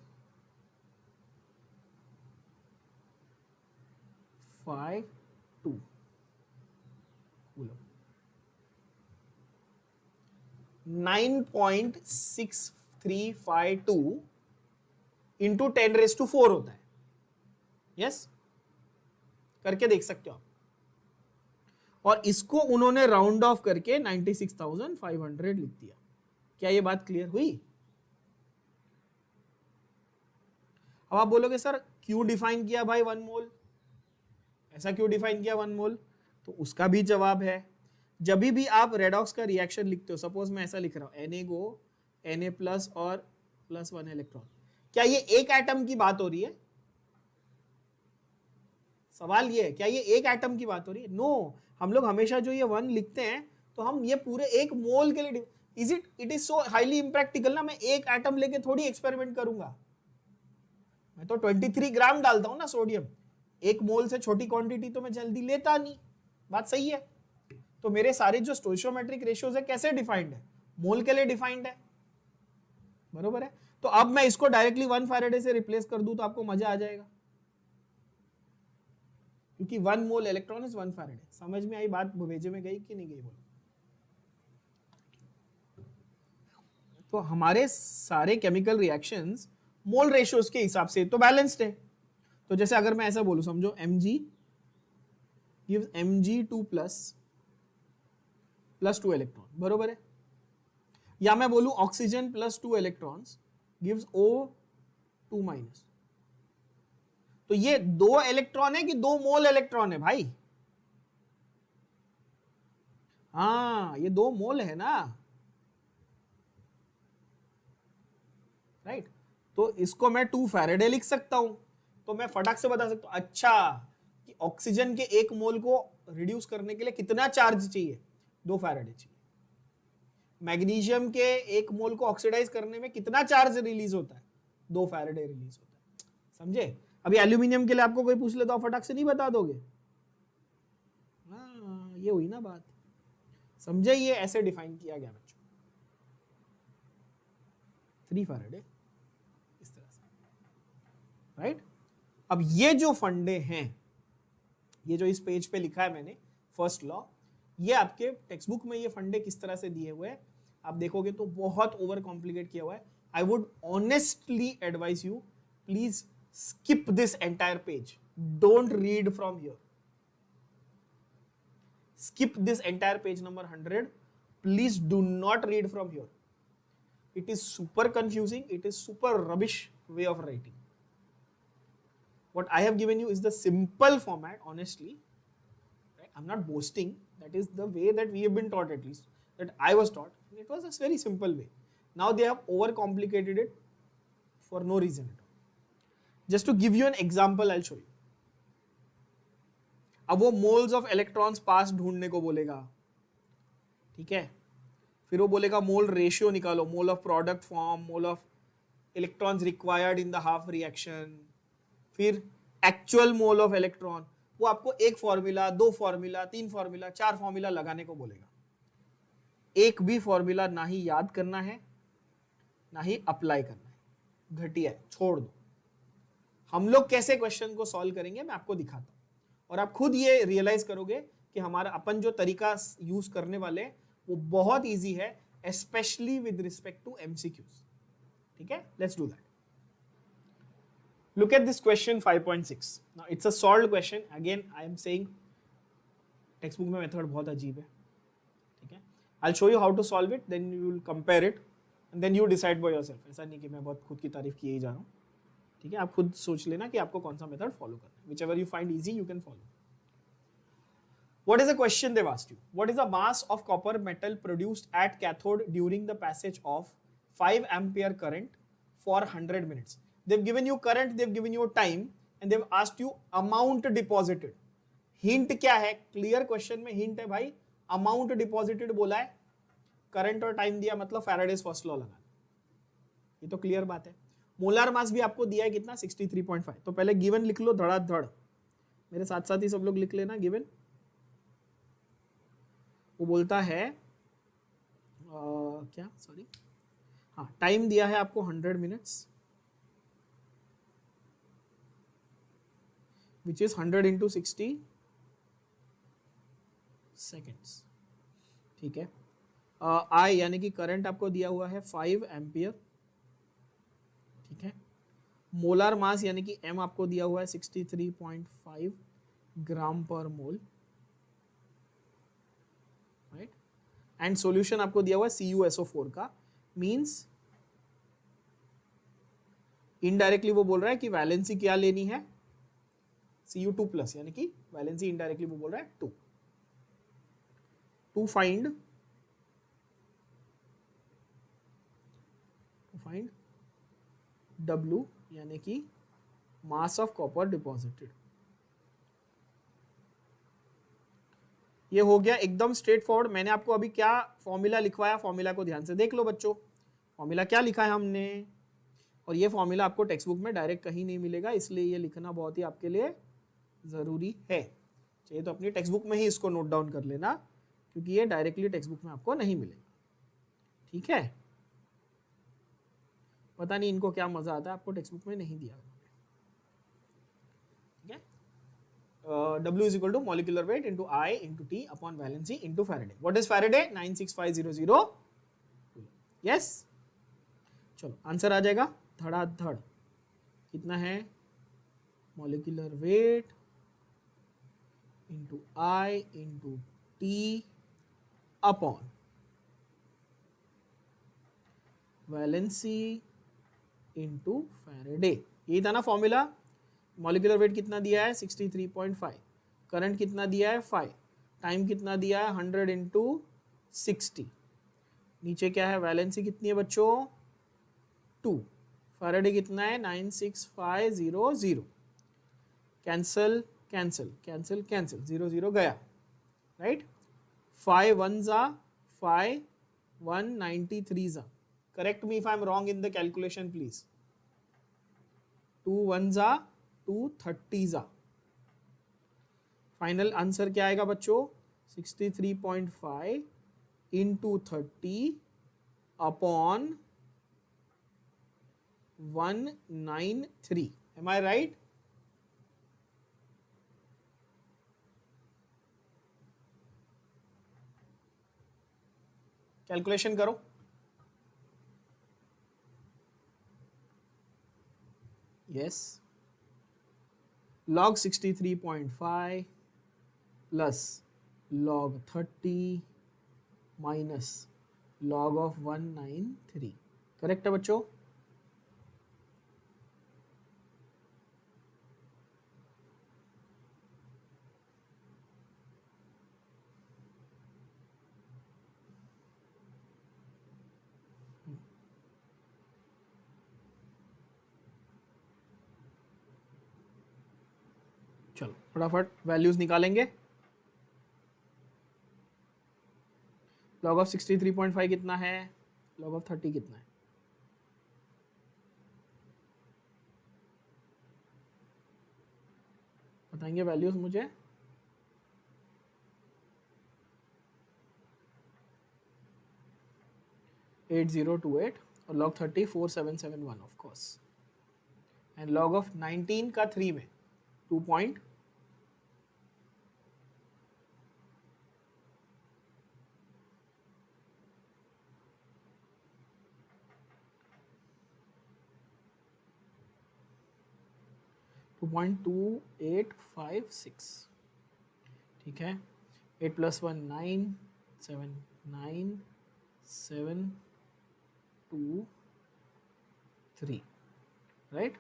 9.6352 इंटू 10⁻⁴ होता है। यस, करके देख सकते हो आप। और इसको उन्होंने राउंड ऑफ करके 96,500 लिख दिया। क्या ये बात क्लियर हुई। अब आप बोलोगे सर क्यों डिफाइन किया भाई 1 मोल, ऐसा क्यों डिफाइन किया 1 मोल, तो उसका भी जवाब है। जब भी आप रेडॉक्स का रिएक्शन लिखते हो, सपोज मैं ऐसा लिख रहा हूं Na Na+ और +1 इलेक्ट्रॉन, क्या ये एक एटम की बात हो रही है, सवाल ये है क्या ये एक एटम की बात हो रही है। नो, हम लोग हमेशा जो ये 1 लिखते हैं तो हम ये पूरे 1 मोल के लिए, it is so highly impractical ना, मैं एक एटम लेके थोड़ी एक्सपेरिमेंट करूंगा, मैं तो 23 ग्राम डालता हूं ना सोडियम, 1 मोल से छोटी क्वांटिटी तो मैं जल्दी लेता नहीं, बात सही है। तो मेरे सारे जो स्टोइचियोमेट्रिक रेशियोज है कैसे डिफाइंड है, मोल के लिए डिफाइंड है, बरोबर है। तो अब मैं इसको डायरेक्टली 1 फैराडे से रिप्लेस कर दूं तो आपको मजा आ जाएगा, क्योंकि 1 मोल इलेक्ट्रॉन इज 1 फैराडे। समझ में आई बात, भेजे में गई कि नहीं गई बोलो। तो हमारे सारे केमिकल रिएक्शंस मोल रेशियोज के हिसाब से तो बैलेंस्ड है। तो जैसे अगर मैं ऐसा बोलूं, समझो Mg gives Mg2 plus 2 electron, बरोबर है। या मैं बोलूं oxygen +2 electrons gives O2 minus, तो ये 2 इलेक्ट्रॉन है कि 2 मोल इलेक्ट्रॉन है भाई, हाँ ये 2 मोल है ना, राइट। तो इसको मैं 2 फैराडे लिख सकता हूं, तो मैं फटाक से बता सकता हूं अच्छा कि ऑक्सीजन के 1 मोल को रिड्यूस करने के लिए कितना चार्ज चाहिए, 2 फैराडे चाहिए। मैग्नीशियम के 1 मोल को ऑक्सीडाइज करने में कितना चार्ज रिलीज होता है, 2 फैराडे रिलीज होता है, समझे। अभी एल्यूमिनियम के लिए आपको कोई पूछ ले तो आप फटाक से नहीं बता दोगे, हाँ ये हुई ना बात, समझे। ये ऐसे डिफाइन किया गया बच्चों, 3 फैराडे इस तरह से, राइट। अब ये जो फंडे हैं, ये जो इस पेज पे लिखा है मैंने फर्स्ट लॉ, ये आपके टेक्स्ट बुक में ये फंडे किस तरह से दिए हुए हैं आप देखोगे तो बहुत ओवर कॉम्प्लिकेट किया हुआ है। I would honestly advice you, please skip this entire page, don't read from here, skip this entire page number 100, please do not read from here, it is super confusing, it is super rubbish way of writing. What I have given you is the simple format, honestly, right? I'm not boasting. That is the way that we have been taught, at least that I was taught. It was a very simple way. Now they have overcomplicated it for no reason at all. Just to give you an example, I'll show you. अब वो moles of electrons pass ढूंढने को बोलेगा, ठीक है. फिर वो बोलेगा मोल रेशियो निकालो, mole of product form, mole of electrons required in the half reaction, फिर एक्चुअल मोल ऑफ इलेक्ट्रॉन. वो आपको एक फॉर्मूला, दो फॉर्मूला, तीन फॉर्मूला, चार फॉर्मूला लगाने को बोलेगा. एक भी फॉर्मूला ना ही याद करना है, ना ही अप्लाई करना है. घटिया है, छोड़ दो. हम लोग कैसे क्वेश्चन को सॉल्व करेंगे मैं आपको दिखाता हूं, और आप खुद ये रियलाइज करोगे कि हमारा अपन जो तरीका यूज करने वाले वो बहुत इजी है, specially with respect to MCQs. ठीक है, let's do that. Look at this question 5.6. Now it's a solved question. Again, I am saying textbook में method बहुत अजीब है. ठीक है, I'll show you how to solve it. Then you will compare it, and then you decide by yourself. ऐसा नहीं कि मैं बहुत खुद की तारीफ किए ही जा रहा हूँ. ठीक है, आप खुद सोच लेना कि आपको कौन सा मेथड फॉलो करना है. Whichever you find easy, you can follow. What is the question they've asked you? What is the mass of copper metal produced at cathode during the passage of 5 ampere current for 100 minutes? They've given you current, they've given you time, and they've asked you amount deposited. Hint क्या है? Clear question में hint है भाई, amount deposited बोला है, current और time दिया, मतलब Faraday's first law लगा. ये तो clear बात है. मोलर मास भी आपको दिया है कितना? 63.5. तो पहले गिवन लिख लो धड़ाधड़, मेरे साथ साथ ही सब लोग लिख लेना गिवन. वो बोलता है क्या, सॉरी, हाँ, टाइम दिया है आपको 100 minutes, which is 100 into 60 seconds. ठीक है. I यानी कि करंट आपको दिया हुआ है 5 एम्पियर. ठीक है. मोलर मास यानी कि M आपको दिया हुआ है 63.5 ग्राम पर मोल. राइट. एंड सॉल्यूशन आपको दिया हुआ है CuSO4 का. मींस इनडायरेक्टली वो बोल रहा है कि वैलेंसी क्या लेनी है, Cu2 प्लस, यानी कि वैलेंसी इनडायरेक्टली वो बोल रहा है 2. टू फाइंड W यानी कि मास ऑफ कॉपर डिपॉजिटेड. ये हो गया एकदम स्ट्रेट फॉरवर्ड. मैंने आपको अभी क्या फॉर्मूला लिखवाया, फॉर्मूला को ध्यान से देख लो बच्चों. फॉर्मूला क्या लिखा है हमने, और ये फॉर्मूला आपको टेक्स्ट बुक में डायरेक्ट कहीं नहीं मिलेगा, इसलिए ये लिखना बहुत ही आपके लिए जरूरी है. चाहिए तो अपनी टेक्स्ट बुक में ही इसको नोट डाउन कर लेना, क्योंकि ये डायरेक्टली टेक्स्ट बुक में आपको नहीं मिलेगा. ठीक है, पता नहीं इनको क्या मजा आता है, आपको टेक्स्ट बुक में नहीं दिया. ठीक है. W is equal to molecular weight into I into T upon valency into Faraday. What is Faraday? 96500. Yes. चलो आंसर आ जाएगा धड़ाधड़. कितना है? molecular weight into I into T upon valency into Faraday. यही था ना फॉर्मूला. मॉलिक्यूलर वेट कितना दिया है? 63.5. करंट कितना दिया है? 5. टाइम कितना दिया है? 100 इंटू 60. नीचे क्या है? वैलेंसी कितनी है बच्चों? 2. फैराडे कितना है? 96500. कैंसल कैंसल कैंसल कैंसल, 0 0 गया. राइट. 5 1 जा 5, 193 जा. Correct me if I am wrong in the calculation please. 2 1 जा 230 जा. फाइनल आंसर क्या आएगा बच्चों? 63.5 इंटू 30 अपॉन 193. एम आई राइट? कैलकुलेशन करो. Yes. log 63.5 plus log 30 minus log of 193. Correct है बच्चों? चलो फटाफट वैल्यूज निकालेंगे। लॉग ऑफ 63.5 कितना है, लॉग ऑफ 30 कितना है? बताएंगे वैल्यूज मुझे। $8028 और log 30 4771 of course, and log of 19 का 3 में 2 पॉइंट 2.2856, ठीक है। 8 + 1 9 7 9 7 2 3, right?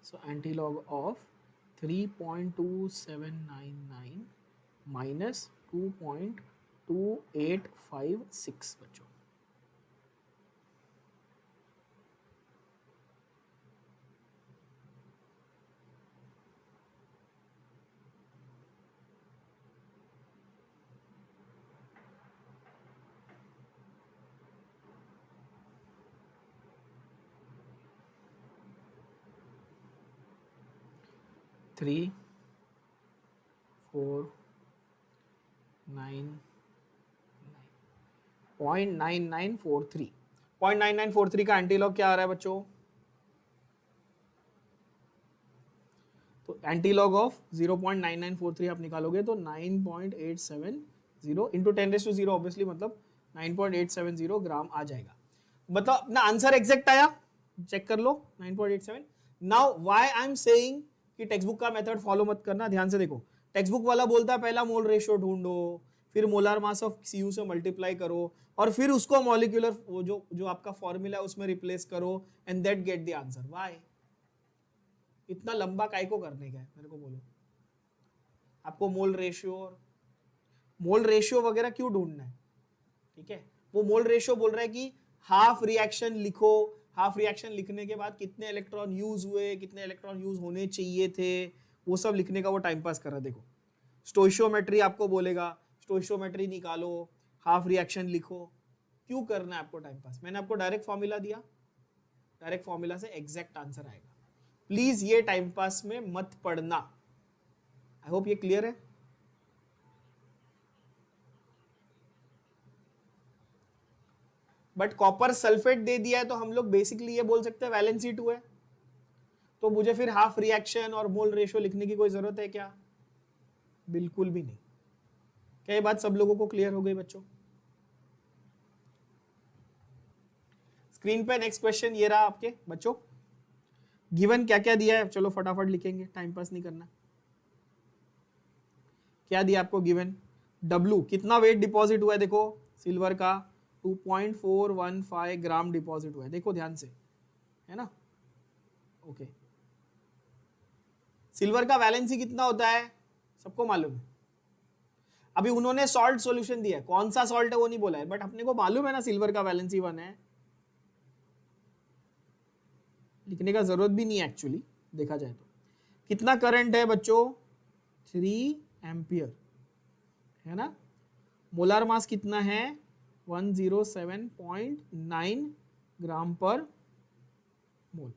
So antilog of 3.2799 minus 2.2856 बच्चों। थ्री 4 9 0.9943, 0.9943 का एंटीलॉग क्या आ रहा है बच्चों? तो एंटीलॉग ऑफ 0.9943 आप निकालोगे तो 9.870 इंटू 10⁻�0 ऑब्वियसली मतलब 9.870 ग्राम आ जाएगा। मतलब अपना आंसर एग्जैक्ट आया, चेक कर लो 9.87। Now why I am saying कि टेक्स्ट बुक का मेथड फॉलो मत करना, ध्यान से देखो। टेक्स्ट बुक वाला बोलता है पहला मोल रेशियो ढूंढो, फिर मोलार मास ऑफ Cu से मल्टीप्लाई करो और फिर उसको मॉलिक्यूलर वो जो आपका फॉर्मूला है उसमें रिप्लेस करो and that get the answer. Why इतना लंबा काय को करने का है, मेरे को बोलो। आपको मोल रेशियो वगैरह क्यों ढूंढना है? ठीक है, वो मोल रेशियो बोल रहा है कि हाफ रिएक्शन लिखो, हाफ रिएक्शन लिखने के बाद कितने इलेक्ट्रॉन यूज हुए, कितने इलेक्ट्रॉन यूज होने चाहिए थे, वो सब लिखने का वो टाइम पास कर रहा है। देखो स्टोइशियोमेट्री आपको बोलेगा, स्टोइशियोमेट्री निकालो, हाफ रिएक्शन लिखो, क्यों करना है आपको टाइम पास? मैंने आपको डायरेक्ट फॉर्मूला दिया, डायरेक्ट फॉर्मूला से एग्जैक्ट आंसर आएगा। प्लीज ये टाइम पास में मत पढ़ना। आई होप ये क्लियर है। बट कॉपर सल्फेट दे दिया है तो हम लोग बेसिकली ये बोल सकते हैं वैलेंसी 2 है, तो मुझे फिर हाफ रिएक्शन और मोल रेशियो लिखने की कोई जरूरत है क्या? बिल्कुल भी नहीं। क्या ये बात सब लोगों को क्लियर हो गई बच्चों? स्क्रीन पे नेक्स्ट क्वेश्चन ये रहा आपके बच्चों। गिवन क्या क्या दिया है, चलो फटाफट लिखेंगे, टाइम पास नहीं करना। क्या दिया आपको गिवन? W कितना वेट डिपॉजिट हुआ है, देखो सिल्वर का 2.415 ग्राम डिपॉजिट हुआ है, देखो ध्यान से, है ना? ओके। सिल्वर का वैलेंसी कितना होता है सबको मालूम है। अभी उन्होंने सॉल्ट सॉल्यूशन दिया है, कौन सा सॉल्ट है वो नहीं बोला है, बट अपने को मालूम है ना सिल्वर का वैलेंसी 1 है। लिखने का जरूरत भी नहीं है एक्चुअली, देखा जाए तो। कितना करंट है बच्चों? 3 एम्पियर, है ना? मोलार मास कितना है? 107.9 ग्राम पर मोल।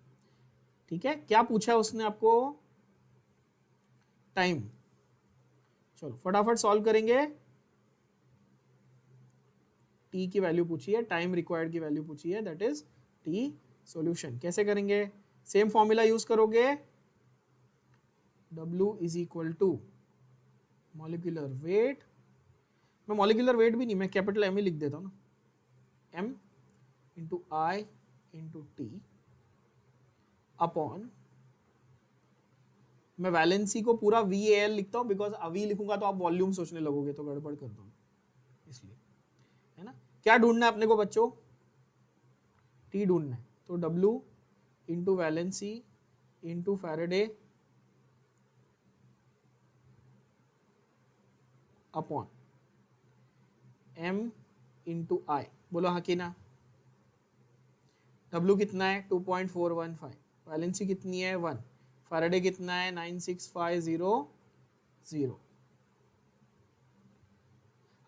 ठीक है, क्या पूछा उसने आपको? टाइम। चलो फटाफट सॉल्व करेंगे। टी की वैल्यू पूछी है, टाइम रिक्वायर्ड की वैल्यू पूछी है, दैट इज टी। सॉल्यूशन कैसे करेंगे? सेम फॉर्मूला यूज करोगे, W is equal to molecular weight. मैं मॉलिक्यूलर वेट भी नहीं, मैं कैपिटल M ही लिख देता हूँ ना, M इंटू आई इंटू टी अपॉन, मैं वैलेंसी को पूरा VAL लिखता हूँ बिकॉज अभी लिखूंगा तो आप वॉल्यूम सोचने लगोगे तो गड़बड़ कर दूंगा, इसलिए, है ना? क्या ढूंढना है अपने को बच्चों? T ढूंढना है, तो W into valency into Faraday upon M into I. बोलो हाँ कि ना? W कितना है? 2.415, वैलेंसी कितनी है? 1, फैराडे कितना है? 9650 0।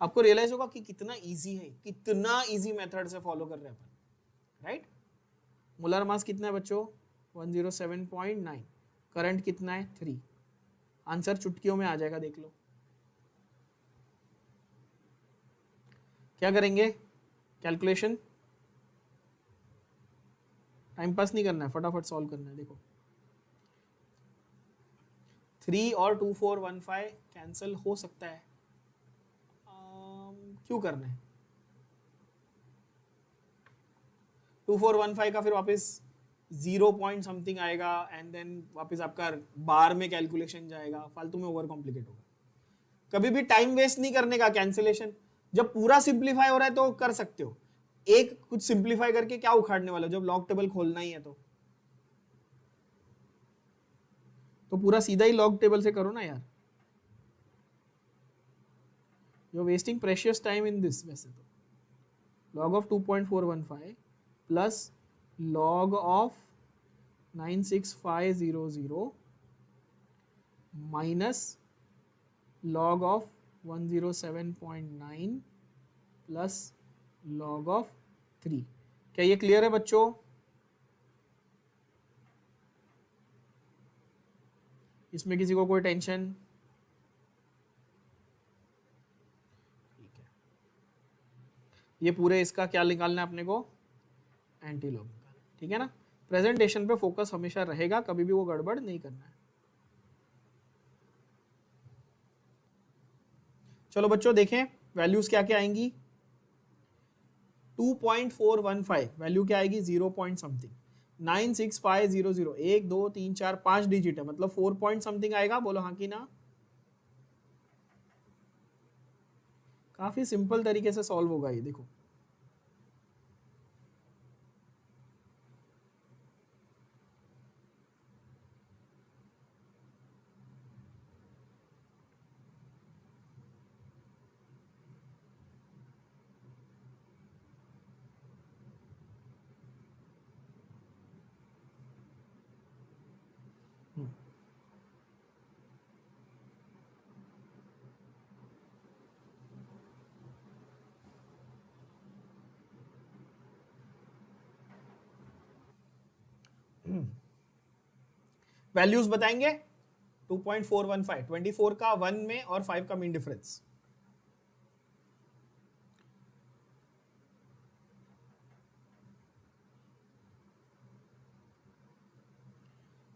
आपको रियलाइज होगा कि कितना इजी है, कितना इजी मेथड से फॉलो कर रहे हैं अपन, राइट। मोलर मास कितना है बच्चों? 107.9। करंट कितना है? 3। आंसर चुटकियों में आ जाएगा, देख लो। क्या करेंगे? कैलकुलेशन, टाइम पास नहीं करना है, फटाफट सॉल्व करना है। देखो 3 और 2415 कैंसिल हो सकता है, क्यों करना है? 2415 का फिर वापस 0 पॉइंट समथिंग आएगा एंड देन वापस आपका बार में कैलकुलेशन जाएगा, फालतू में ओवर कॉम्प्लिकेट होगा। कभी भी टाइम वेस्ट नहीं करने का। कैंसिलेशन जब पूरा सिंप्लीफाई हो रहा है तो कर सकते हो, एक कुछ सिंप्लीफाई करके क्या उखाड़ने वाला, जब लॉग टेबल खोलना ही है तो पूरा सीधा ही लॉग टेबल से करो ना यार। You are wasting precious time in this. वैसे तो log of 2.415 plus log of 96500 minus log of 107.9 plus log of 3। क्या ये क्लियर है बच्चों? इसमें किसी को कोई टेंशन? ठीक है, ये पूरे इसका क्या निकालना है अपने को? एंटी लॉग निकालना, ठीक है ना। प्रेजेंटेशन पे फोकस हमेशा रहेगा, कभी भी वो गड़बड़ नहीं करना है। चलो बच्चों देखें वैल्यूज क्या क्या आएंगी। 2.415 वैल्यू क्या आएगी? 0 पॉइंट समथिंग। 96500 1 2 3 4 5 डिजिट है, मतलब 4 पॉइंट समथिंग आएगा। बोलो हाँ कि ना। काफी सिंपल तरीके से सॉल्व होगा ये, देखो। वैल्यूज बताएंगे। 2.415 24 का 1 में और 5 का मीन डिफरेंस।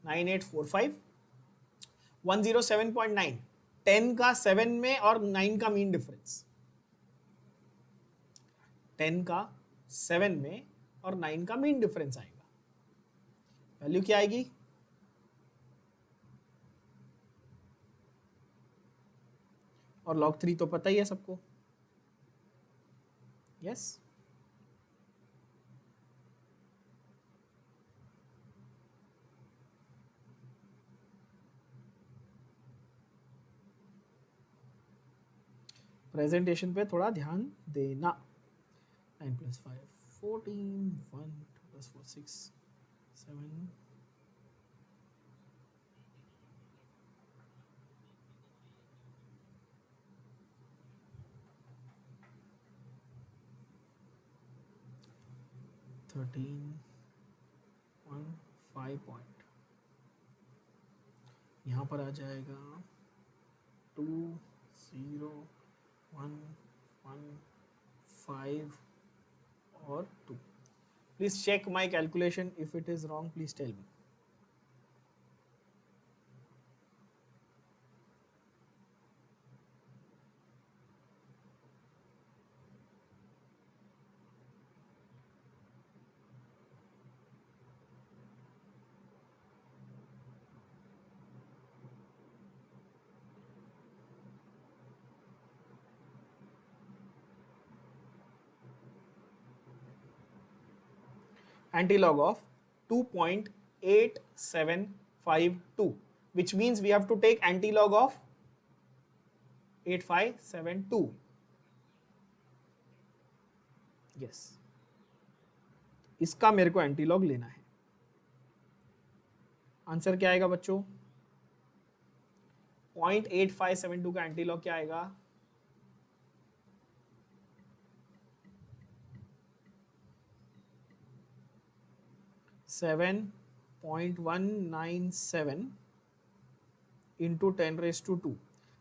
नाइन 845 107.9 10 का 7 में और 9 का मीन डिफरेंस। 10 का 7 में और 9 का मीन डिफरेंस आएगा। वैल्यू क्या आएगी? और log 3 तो पता ही है सबको। यस प्रेजेंटेशन पे थोड़ा ध्यान देना। 9 + 5 14 1 2 + 4 6 7 13 1 5 पॉइंट यहाँ पर आ जाएगा 2 0 1 1 5 और 2। Please check my calculation, if it is wrong please tell me. Antilog of 2.8752, which means we have to take antilog of 8572. Yes, इसका मेरे को एंटीलॉग लेना है। आंसर क्या आएगा बच्चों? 0.8572 का एंटी लॉग क्या आएगा? Seven 0.197 into 10⁻²।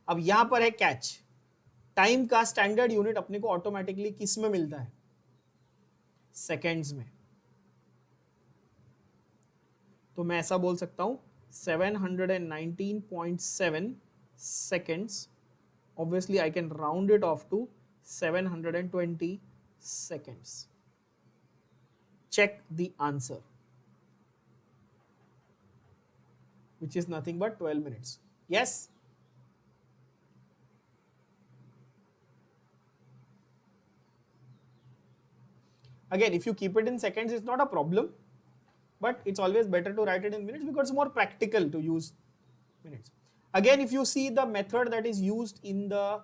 अब यहां पर है कैच, टाइम का स्टैंडर्ड यूनिट अपने को ऑटोमेटिकली किस में मिलता है? सेकेंड्स में। तो मैं ऐसा बोल सकता हूं 719.7 seconds. Obviously I can round it off to 720 seconds. Check the answer, which is nothing but 12 minutes. Yes? Again, if you keep it in seconds, it's not a problem, but it's always better to write it in minutes because it's more practical to use minutes. Again, if you see the method that is used in the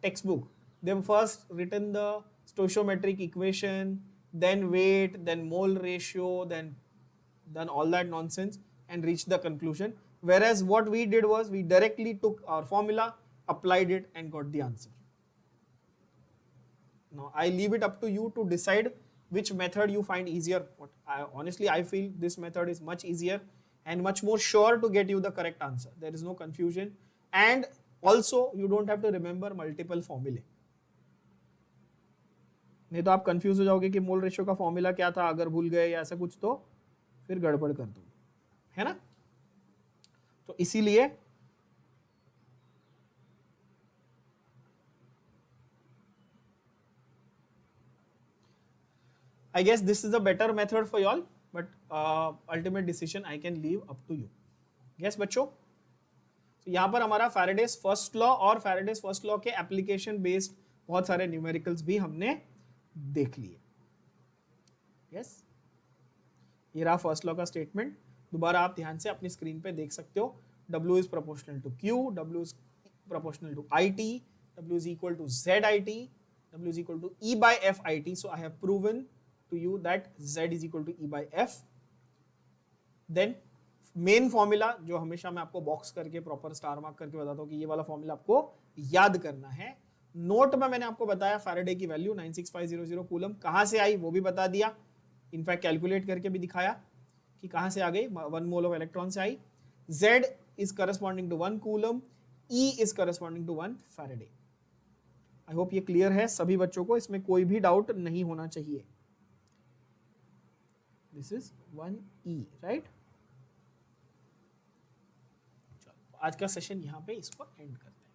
textbook, they've first written the stoichiometric equation, then weight, then mole ratio, then done all that nonsense and reached the conclusion. Whereas what we did was we directly took our formula, applied it and got the answer. Now I leave it up to you to decide which method you find easier. Honestly, I feel this method is much easier and much more sure to get you the correct answer. There is no confusion, and also you don't have to remember multiple formulae. नहीं तो आप confuse हो जाओगे कि mole ratio का formula क्या था, अगर भूल गए या ऐसा कुछ तो फिर गड़बड़ कर दो, है ना? तो इसीलिए I guess this is a better method for y'all, but ultimate decision I can leave up to you. Yes बच्चों, तो यहाँ पर हमारा फैराडेज फर्स्ट लॉ और फैराडेज फर्स्ट लॉ के एप्लीकेशन बेस्ड बहुत सारे न्यूमेरिकल्स भी हमने देख लिए. यस, ये रहा फर्स्ट लॉ का स्टेटमेंट. दोबारा आप ध्यान से अपनी स्क्रीन पे देख सकते हो. W is proportional to Q, W is proportional to IT, W is equal to ZIT, W is equal to E by F IT. So I have proven to you that Z is equal to E by F. Then main formula जो हमेशा मैं आपको box करके proper star mark करके बताता हूँ कि ये वाला फॉर्मूला आपको याद करना है. नोट में मैंने आपको बताया फैराडे की वैल्यू 96500 कूलम कहाँ से आई वो भी बता दिया. इनफैक्ट कैलकुलेट करके भी दिखाया कि कहाँ से आ गई. 1 मोल ऑफ इलेक्ट्रॉन से आई. Z is corresponding to 1 coulomb, E is corresponding to 1 Faraday. I hope ये क्लियर है सभी बच्चों को, इसमें कोई भी डाउट नहीं होना चाहिए. This is 1E, right? आज का सेशन यहाँ पे इसको एंड करते हैं.